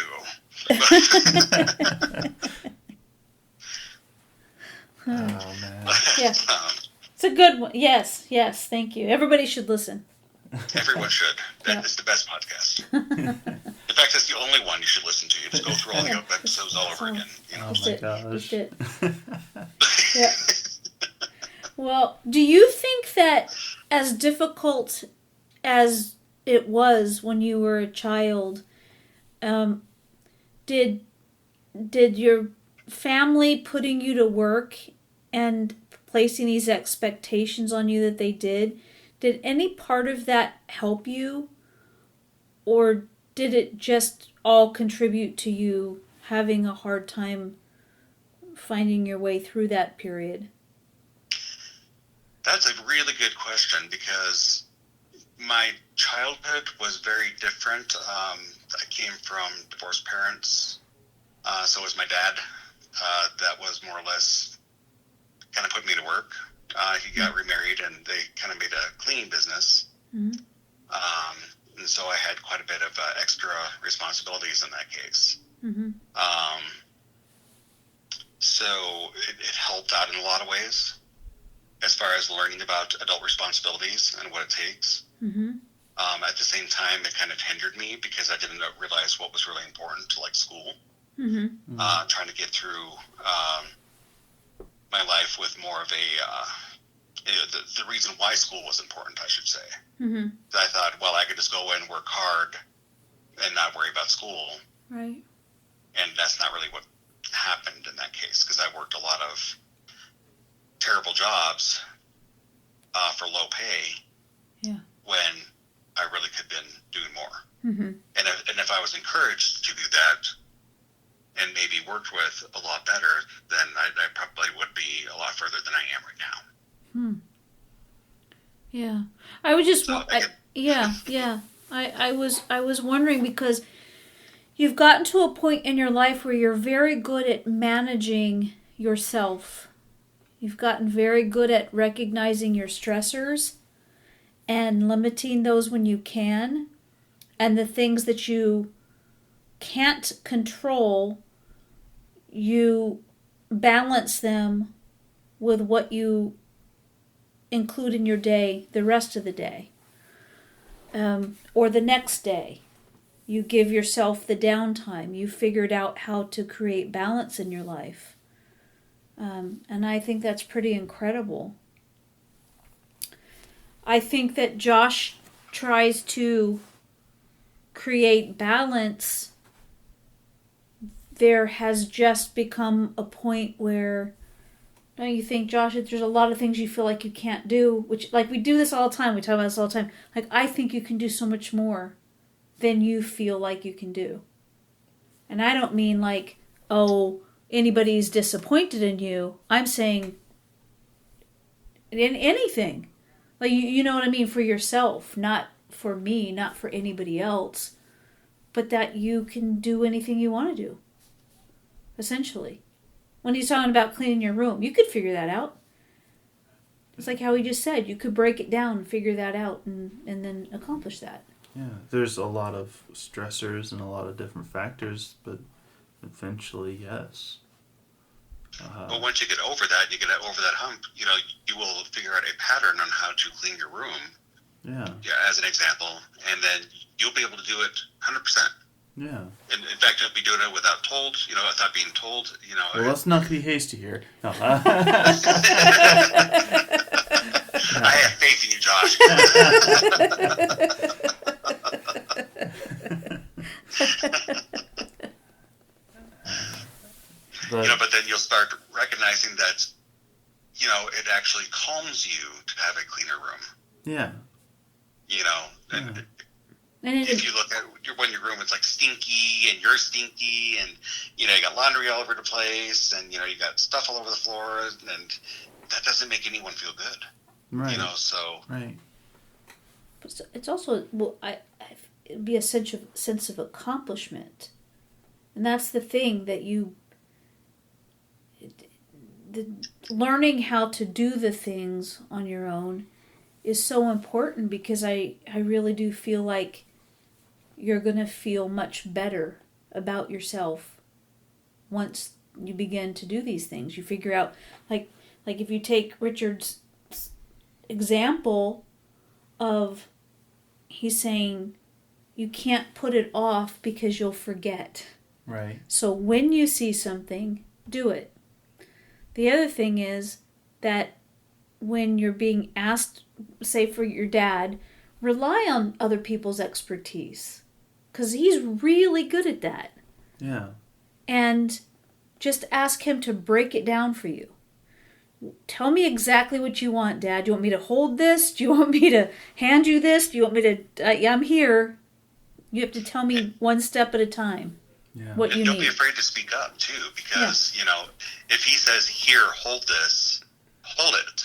Oh man. Yeah. It's a good one. Yes, thank you. Everybody should listen. Everyone should. It's the best podcast. In fact, it's the only one you should listen to. You just go through all the episodes all over again. Oh my gosh. Yeah. Well, do you think that as difficult as it was when you were a child, did your family putting you to work and placing these expectations on you that they did any part of that help you, or did it just all contribute to you having a hard time finding your way through that period? That's a really good question, because my childhood was very different. I came from divorced parents. So was my dad. That was more or less kind of put me to work. He got remarried, and they kind of made a cleaning business. Mm-hmm. And so I had quite a bit of extra responsibilities in that case. Mm-hmm. So it helped out in a lot of ways, as far as learning about adult responsibilities and what it takes. Mm-hmm. At the same time, it kind of hindered me, because I didn't realize what was really important to like school. Mm-hmm. Trying to get through my life with more of the reason why school was important, I should say. Mm-hmm. I thought, well, I could just go and work hard and not worry about school. Right. And that's not really what happened in that case, because I worked a lot of terrible jobs for low pay. Yeah. When I really could have been doing more. Mm-hmm. And if I was encouraged to do that, and maybe worked with a lot better, then I probably would be a lot further than I am right now. Yeah. I was just... I was wondering, because you've gotten to a point in your life where you're very good at managing yourself. You've gotten very good at recognizing your stressors and limiting those when you can. And the things that you can't control, you balance them with what you include in your day the rest of the day, or the next day. You give yourself the downtime. You figured out how to create balance in your life, and I think that's pretty incredible. I think that Josh tries to create balance. There has just become a point where, don't you think, Josh, that there's a lot of things you feel like you can't do, which, like, we do this all the time, we talk about this all the time. Like, I think you can do so much more than you feel like you can do. And I don't mean like, oh, anybody's disappointed in you. I'm saying in anything. Like, you know what I mean, for yourself, not for me, not for anybody else, but that you can do anything you want to do. Essentially. When he's talking about cleaning your room, you could figure that out. It's like how he just said, you could break it down and figure that out and then accomplish that. Yeah, there's a lot of stressors and a lot of different factors, but eventually, yes. But once you get over that, you get over that hump, you will figure out a pattern on how to clean your room, as an example, and then you'll be able to do it 100%. Yeah. And in fact, you'll be doing it without without being told, Well, let's not be hasty here. No. I have faith in you, Josh. But then you'll start recognizing that, it actually calms you to have a cleaner room. Yeah. And if you look at when your room is like stinky and you're stinky and, you got laundry all over the place and, you got stuff all over the floor, and that doesn't make anyone feel good. Right. So. Right. But it's also, it'd be a sense of accomplishment. And that's the thing that learning how to do the things on your own is so important, because I really do feel like you're going to feel much better about yourself once you begin to do these things. You figure out, like if you take Richard's example of, he's saying you can't put it off because you'll forget. Right. So when you see something, do it. The other thing is that when you're being asked, say for your dad, rely on other people's expertise, because he's really good at that. Yeah. And just ask him to break it down for you. Tell me exactly what you want, Dad. Do you want me to hold this? Do you want me to hand you this? Do you want me to... yeah, I'm here. You have to tell me one step at a time. Yeah. What you don't need. Be afraid to speak up, too, because, if he says, here, hold this, hold it.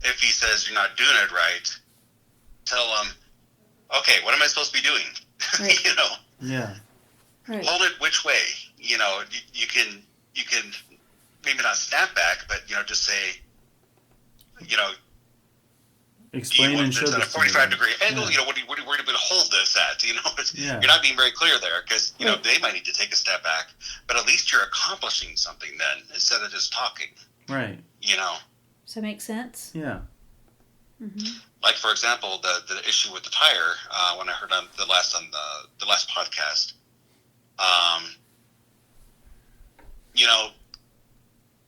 If he says you're not doing it right, tell him, okay, what am I supposed to be doing? Right. Yeah. Right. Hold it which way? You can maybe not snap back, but, just say, explain and show this at a 45-degree angle. Yeah. Where are you going to hold this at? Yeah. You're not being very clear there, because they might need to take a step back, but at least you're accomplishing something then instead of just talking. Right. Does that make sense? Yeah. Mm-hmm. Like, for example, the issue with the tire, when I heard on the last podcast,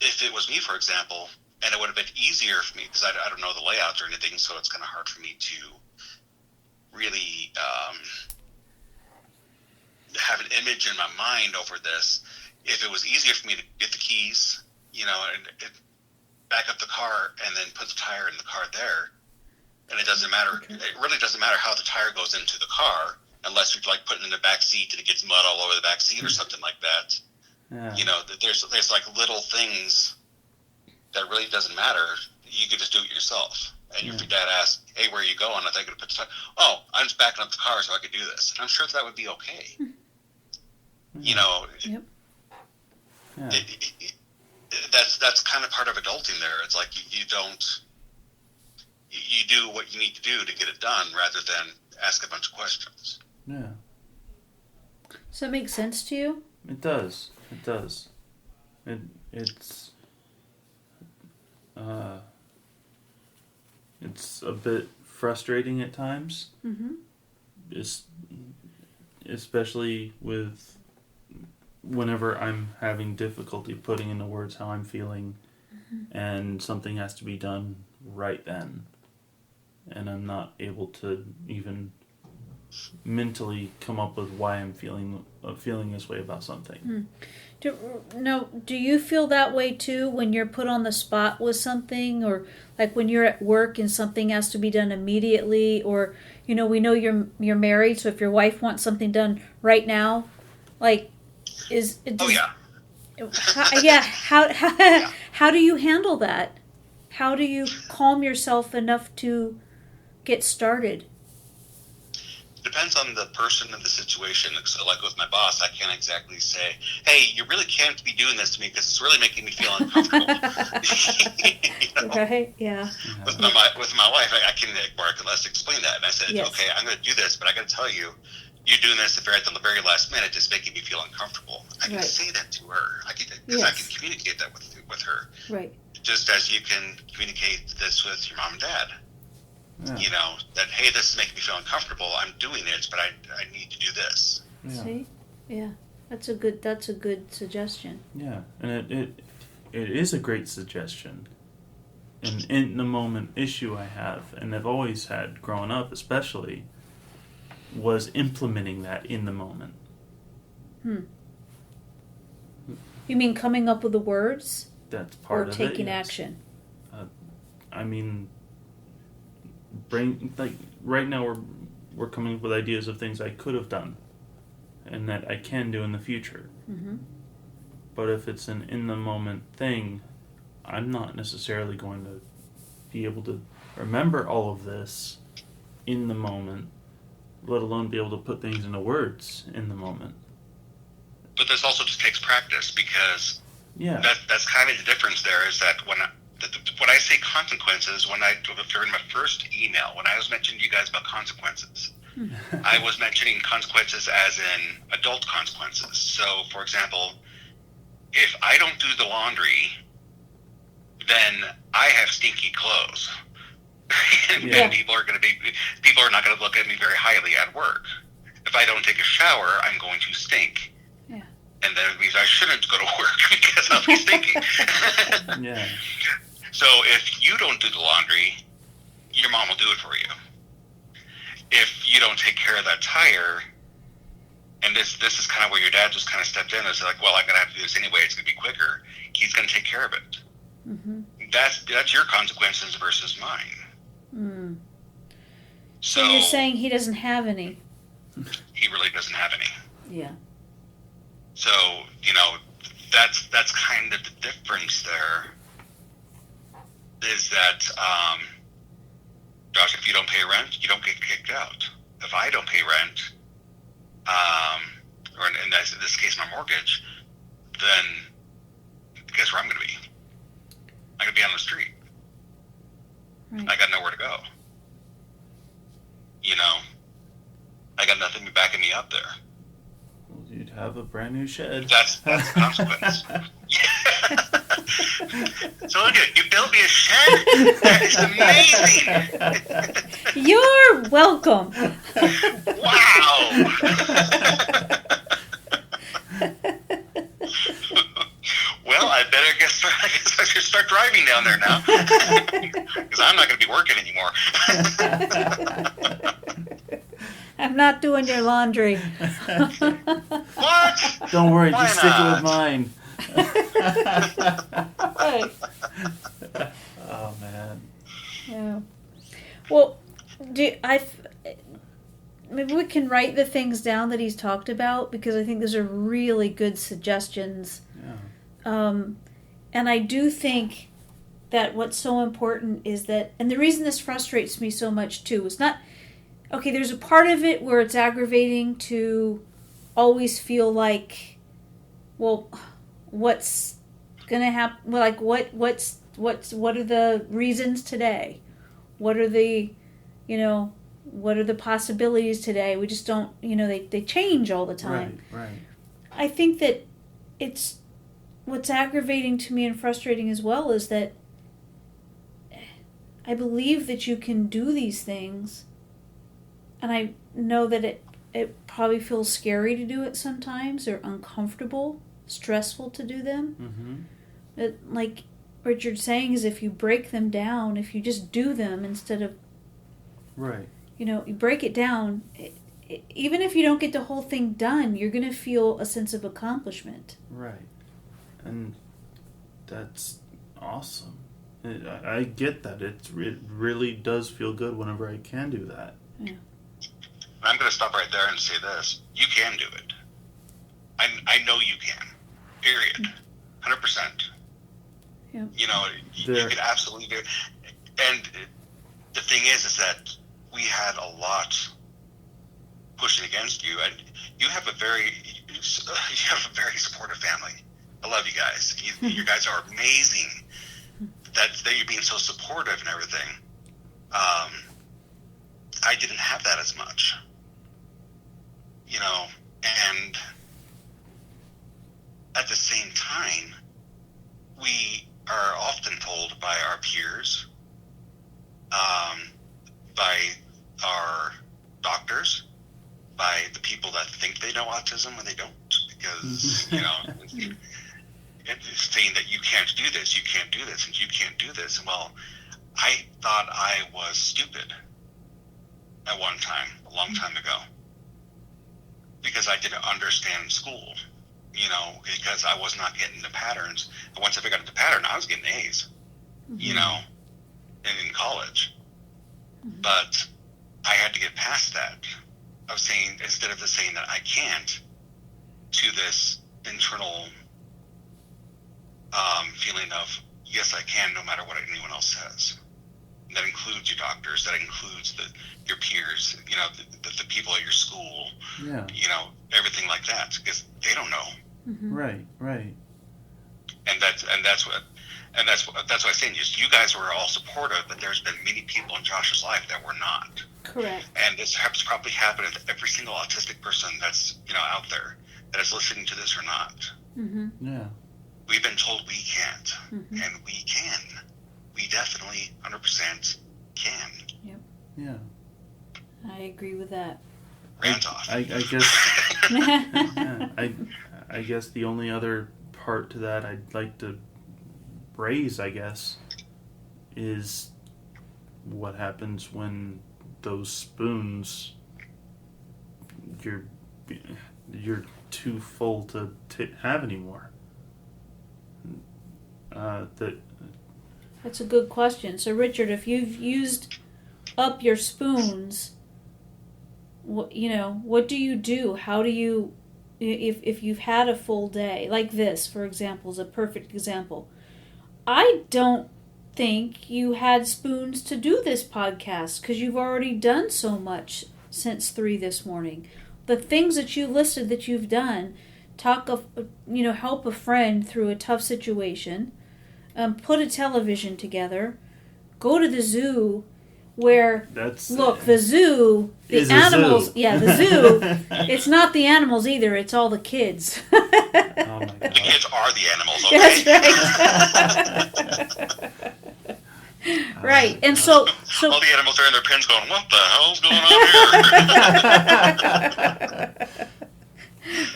if it was me, for example, and it would have been easier for me, because I don't know the layouts or anything, so it's kind of hard for me to really have an image in my mind over this. If it was easier for me to get the keys, and back up the car and then put the tire in the car there, and it doesn't matter. Okay. It really doesn't matter how the tire goes into the car, unless you're like putting it in the back seat and it gets mud all over the back seat or something like that. Yeah. There's like little things that really doesn't matter. You can just do it yourself. And if your dad asks, "Hey, where are you going?" I think to put the tire. Oh, I'm just backing up the car so I could do this. And I'm sure that would be okay. Yep. That's kind of part of adulting there. It's like you do what you need to do to get it done rather than ask a bunch of questions. Yeah. Does that make sense to you? It does. It's a bit frustrating at times. Mm-hmm. Especially with whenever I'm having difficulty putting into words how I'm feeling, mm-hmm. and something has to be done right then, and I'm not able to even mentally come up with why I'm feeling this way about something. Do you feel that way too when you're put on the spot with something, or like when you're at work and something has to be done immediately, or we know you're married, so if your wife wants something done right now, like how do you handle that? How do you calm yourself enough to get started? Depends on the person and the situation. So like with my boss, I can't exactly say, "Hey, you really can't be doing this to me because it's really making me feel uncomfortable." Right? Yeah. With my wife, I can more or less explain that, and I said, yes. "Okay, I'm going to do this, but I got to tell you, you're doing this at the very last minute. It's making me feel uncomfortable." I can say that to her. I can communicate that with her. Right. Just as you can communicate this with your mom and dad. Yeah. That, hey, this is making me feel uncomfortable. I'm doing it, but I need to do this. Yeah. See? Yeah. That's a good suggestion. Yeah, and it is a great suggestion. An in the moment issue I have, and I've always had growing up, especially, was implementing that in the moment. You mean coming up with the words? That's part of it. Or taking yes. action? I mean, right now we're coming up with ideas of things I could have done, and that I can do in the future. Mm-hmm. But if it's an in the moment thing, I'm not necessarily going to be able to remember all of this in the moment, let alone be able to put things into words in the moment. But this also just takes practice, because that's kind of the difference there, is that when I say consequences, if you're in my first email, when I was mentioning to you guys about consequences, I was mentioning consequences as in adult consequences. So, for example, if I don't do the laundry, then I have stinky clothes. And people are not going to look at me very highly at work. If I don't take a shower, I'm going to stink. Yeah. And that means I shouldn't go to work because I'll be stinking. Yeah. So if you don't do the laundry, your mom will do it for you. If you don't take care of that tire, and this is kind of where your dad just kind of stepped in and said, like, well, I'm going to have to do this anyway, it's going to be quicker. He's going to take care of it. Mm-hmm. That's your consequences versus mine. Mm. So you're saying he doesn't have any? He really doesn't have any. Yeah. So, that's kind of the difference there, is that, Josh, if you don't pay rent, you don't get kicked out. If I don't pay rent, or in this case, my mortgage, then guess where I'm going to be? I'm going to be on the street. Right. I got nowhere to go. I got nothing backing me up there. Well, you'd have a brand new shed. That's the consequence. Sonya, you built me a shed? That is amazing. You're welcome. Wow. Well, I guess I should start driving down there now, because I'm not going to be working anymore. I'm not doing your laundry. What? Don't worry, Why just stick not? with mine. Right. Oh man. Yeah. Well, maybe we can write the things down that he's talked about, because I think those are really good suggestions. Yeah. And I do think that what's so important is that, and the reason this frustrates me so much too, is not, okay, there's a part of it where it's aggravating to always feel like, well, what's gonna happen? Like, what are the reasons today? What are the, what are the possibilities today? We just don't, they change all the time. Right. I think that it's, what's aggravating to me and frustrating as well is that I believe that you can do these things, and I know that it probably feels scary to do it sometimes, or uncomfortable, stressful to do them. Mm-hmm. But like Richard's saying, is if you break them down, if you just do them instead of, Right. you break it down, even if you don't get the whole thing done, you're going to feel a sense of accomplishment. Right. And that's awesome. I get that. It really does feel good whenever I can do that. Yeah. I'm going to stop right there and say this. You can do it. I know you can. Period. 100%. Yeah. You could absolutely do it. And the thing is that we had a lot pushing against you, and you have a very supportive family. I love you guys. You guys are amazing. That you're being so supportive and everything. I didn't have that as much. And at the same time, we are often told by our peers, by our doctors, by the people that think they know autism when they don't, because, it's saying that you can't do this, you can't do this, and you can't do this. And well, I thought I was stupid at one time, a long time ago, because I didn't understand school, because I was not getting the patterns. And once I figured out the pattern, I was getting A's, in college. But I had to get past that. I was saying, instead of just saying that I can't, to this internal feeling of, yes, I can, no matter what anyone else says. And that includes your doctors, that includes your peers, the people at your school, everything like that, because they don't know. Right. And that's what I'm saying. Just you guys were all supportive, but there's been many people in Josh's life that were not. Correct. And this has probably happened to every single autistic person that's out there that is listening to this or not. Yeah. We've been told we can't, and we can. We definitely 100% can. Yep. Yeah. I agree with that. Rant off. I guess. I guess the only other part to that I'd like to raise, I guess, is what happens when those spoons you're too full to have anymore. That's a good question. So, Richard, if you've used up your spoons, what do you do? How do you, if you've had a full day, like this, for example, is a perfect example. I don't think you had spoons to do this podcast because you've already done so much since 3 this morning. The things that you listed that you've done, help a friend through a tough situation, put a television together, go to the zoo, where the zoo, the animals, the zoo, it's not the animals either, it's all the kids. Oh my God. The kids are the animals, okay? That's right. Right, and so all the animals are in their pens going, what the hell's going on here?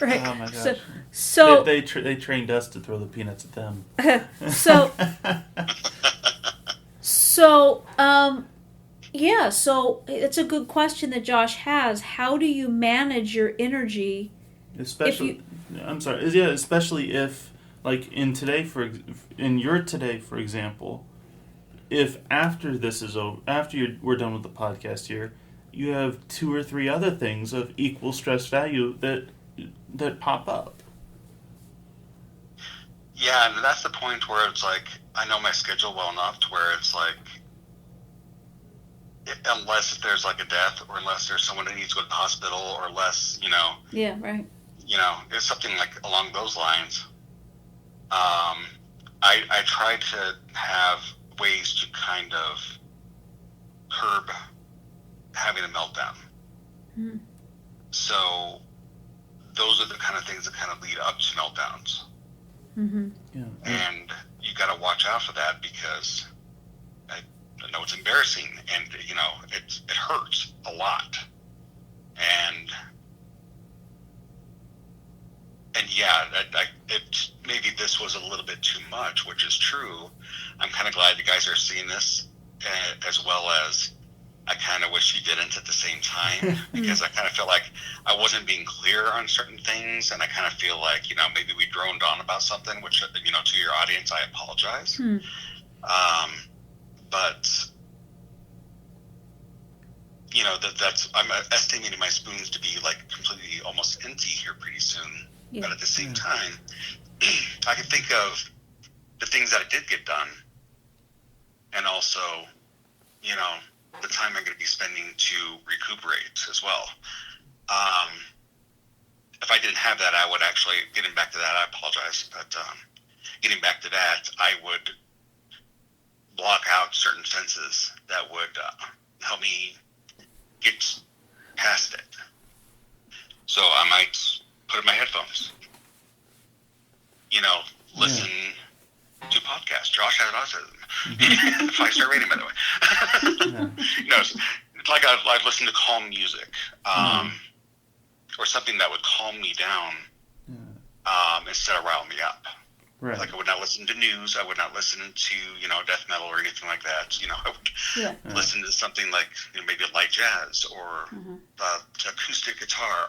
Right. Oh my gosh. So they trained us to throw the peanuts at them. So it's a good question that Josh has. How do you manage your energy? Especially if, like in your today, for example, if after this is over, we're done with the podcast here, you have 2 or 3 other things of equal stress value that pop up. Yeah, and that's the point where it's like, I know my schedule well enough to where it's like, unless there's like a death, or unless there's someone that needs to go to the hospital, or less, Yeah, right. It's something like along those lines. I try to have ways to kind of curb having a meltdown. Mm-hmm. So those are the kind of things that kind of lead up to meltdowns. Mm-hmm. Yeah. And you got to watch out for that, because I know it's embarrassing, and it hurts a lot, and yeah, maybe this was a little bit too much, which is true. I'm kind of glad you guys are seeing this, as well as I kind of wish you didn't at the same time, because I kind of feel like I wasn't being clear on certain things, and I kind of feel like, maybe we droned on about something, which, to your audience, I apologize. But, I'm estimating my spoons to be like completely almost empty here pretty soon. Yeah. But at the same time, I can think of the things that I did get done, and also, the time I'm going to be spending to recuperate as well. If I didn't have that, I would actually, getting back to that, I apologize, but getting back to that, I would block out certain senses that would help me get past it. So I might put in my headphones, listen to podcasts. Josh has autism. 5-star rating, by the way. like I listen to calm music, or something that would calm me down, instead of rile me up. Right. Like I would not listen to news. I would not listen to death metal or anything like that. I would listen to something like maybe light jazz or acoustic guitar.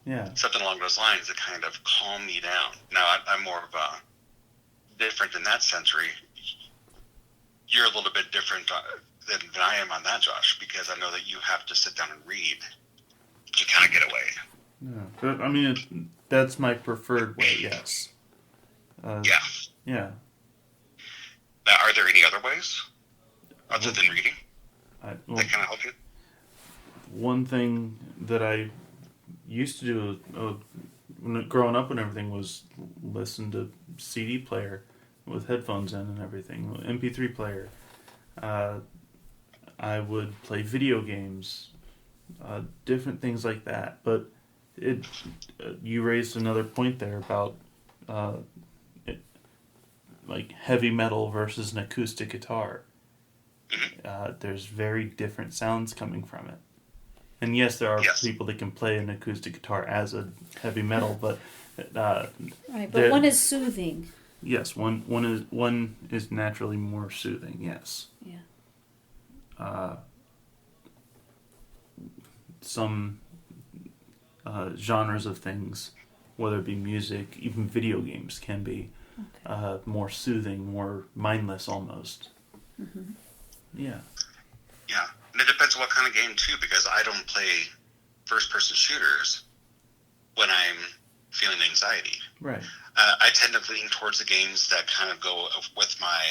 Yeah. Something along those lines that kind of calm me down. Now I'm more of a different in that sense. You're a little bit different than I am on that, Josh, because I know that you have to sit down and read to kind of get away. Yeah. But, I mean, that's my preferred way. Yes. Yeah. Now, are there any other ways other than reading that kind of help you? One thing that I used to do when growing up and everything was listen to CD player with headphones in and everything, MP3 player. I would play video games, different things like that. But you raised another point there about like heavy metal versus an acoustic guitar. There's very different sounds coming from it. And yes, there are people that can play an acoustic guitar as a heavy metal, but right. But one is soothing. Yes, one is naturally more soothing. Yes. Yeah. Some genres of things, whether it be music, even video games, can be more soothing, more mindless almost. Mm-hmm. Yeah. Yeah, and it depends on what kind of game too, because I don't play first-person shooters when I'm feeling anxiety. Right. I tend to lean towards the games that kind of go with my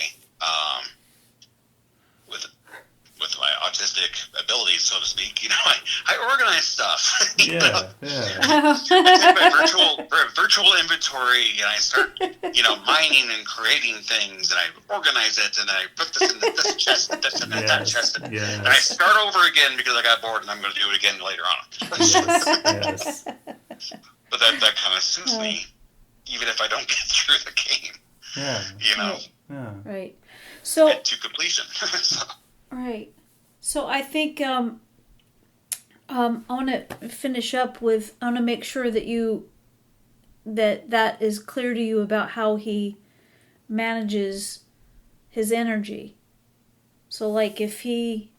with my autistic abilities, so to speak. I organize stuff. Yeah. I take my virtual inventory, and I start, mining and creating things, and I organize it, and I put this into this chest, and this into that chest, and I start over again because I got bored, and I'm going to do it again later on. Yes. But that kind of suits me, even if I don't get through the game. Yeah. Yeah. Right. So to completion. Right. So I think I want to finish up with, I want to make sure that that is clear to you about how he manages his energy. So like if he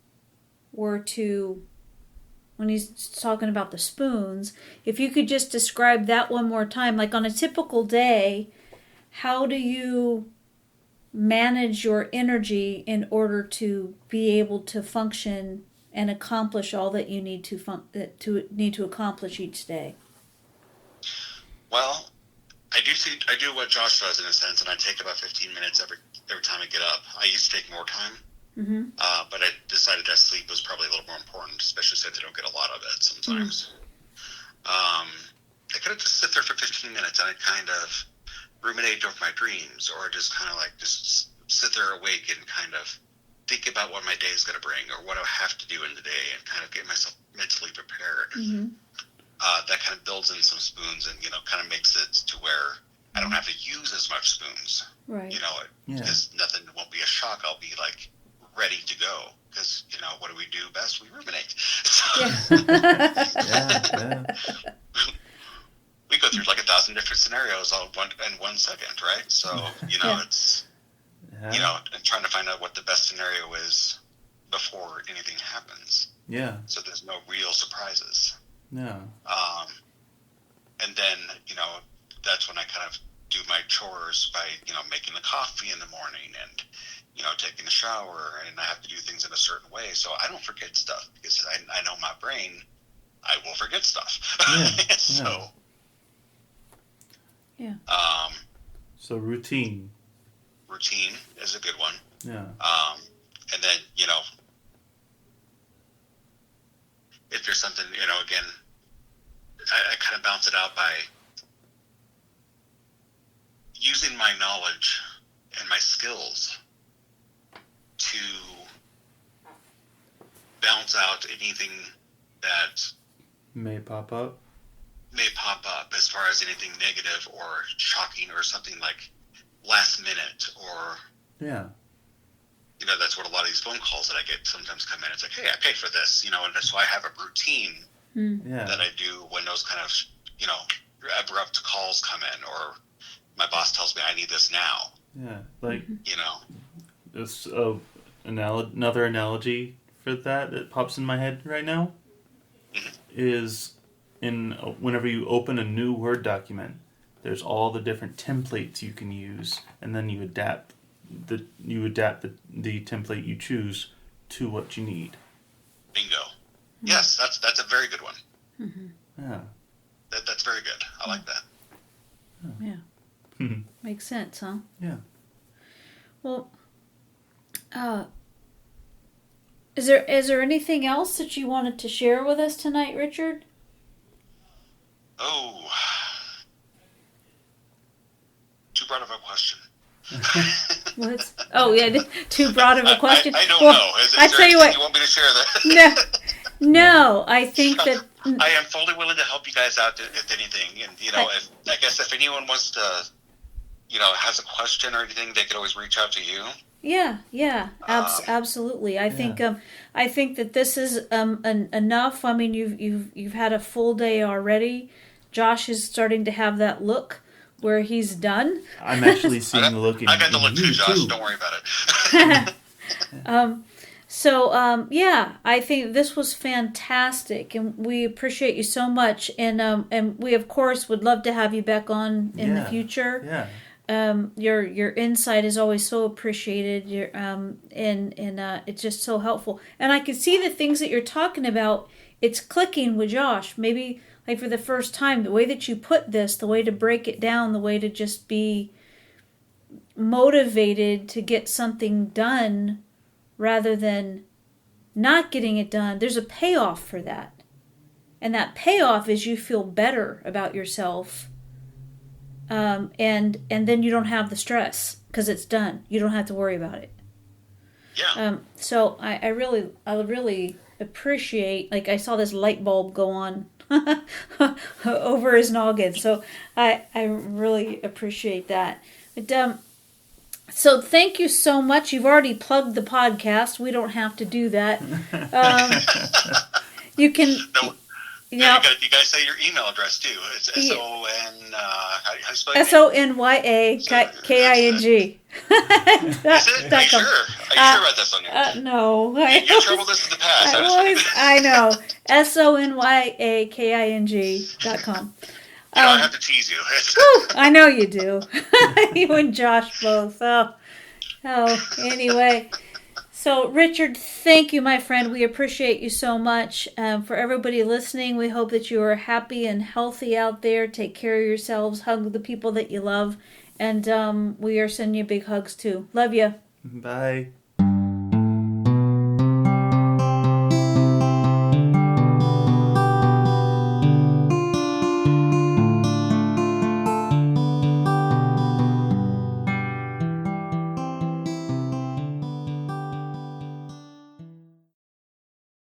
were to, when he's talking about the spoons, if you could just describe that one more time, like on a typical day, how do you manage your energy in order to be able to function and accomplish all that you need to accomplish each day? Well, I do what Josh does in a sense, and I take about 15 minutes every time I get up. I used to take more time, but I decided that sleep was probably a little more important, especially since I don't get a lot of it sometimes. I could have just sit there for 15 minutes and I kind of ruminate over my dreams, or just kind of like just sit there awake and kind of think about what my day is going to bring, or what I have to do in the day, and kind of get myself mentally prepared. That kind of builds in some spoons, and kind of makes it to where I don't have to use as much spoons. Right. Because nothing won't be a shock. I'll be like ready to go. Because what do we do best? We ruminate. We go through like 1,000 different scenarios in 1 second, right? So, it's, and trying to find out what the best scenario is before anything happens. Yeah. So there's no real surprises. Yeah. And then, that's when I kind of do my chores by, making the coffee in the morning and, taking a shower, and I have to do things in a certain way so I don't forget stuff, because I know my brain, I will forget stuff. So. Yeah. So routine. Routine is a good one. Yeah. And then, if there's something, again, I kind of bounce it out by using my knowledge and my skills to bounce out anything that may pop up as far as anything negative or shocking or something like last minute or that's what a lot of these phone calls that I get sometimes come in. It's like, hey, I pay for this, and so I have a routine that I do when those kind of, abrupt calls come in, or my boss tells me I need this now. Yeah, like, It's another analogy for that pops in my head right now is whenever you open a new Word document, there's all the different templates you can use, and then you adapt the template you choose to what you need. Bingo. Yes, that's a very good one. Yeah. That's very good. I like that. Yeah. Makes sense, huh? Yeah. Well, is there anything else that you wanted to share with us tonight, Richard? Oh, too broad of a question. What? Oh, yeah, too broad of a question. I don't know. Is I there tell you anything what. you want me to share that? No. I think that I am fully willing to help you guys out if anything, and if anyone wants to, has a question or anything, they could always reach out to you. Yeah, absolutely. I think that this is enough. I mean, you've had a full day already. Josh is starting to have that look where he's done. I'm actually seeing the look in I got the look too, Josh. too. Don't worry about it. So I think this was fantastic, and we appreciate you so much. And we of course would love to have you back on in the future. Yeah. Your insight is always so appreciated. It's just so helpful. And I can see the things that you're talking about. It's clicking with Josh. Maybe like for the first time, the way that you put this, the way to break it down, the way to just be motivated to get something done rather than not getting it done. There's a payoff for that. And that payoff is you feel better about yourself. And then you don't have the stress because it's done. You don't have to worry about it. Yeah. So I really appreciate, like I saw this light bulb go on over his noggin. So I really appreciate that. But, so thank you so much. You've already plugged the podcast. We don't have to do that. You can... No. Yeah, you guys say your email address too. It's SON. How do you spell it? SONYAKING. Is it? Are you sure? Are you sure about that, Sonya? No. You troubled us in the past. I know. SONYAKING.com. I have to tease you. I know you do. You and Josh both. Oh. Anyway. So, Richard, thank you, my friend. We appreciate you so much. For everybody listening, we hope that you are happy and healthy out there. Take care of yourselves. Hug the people that you love. And we are sending you big hugs, too. Love you. Bye.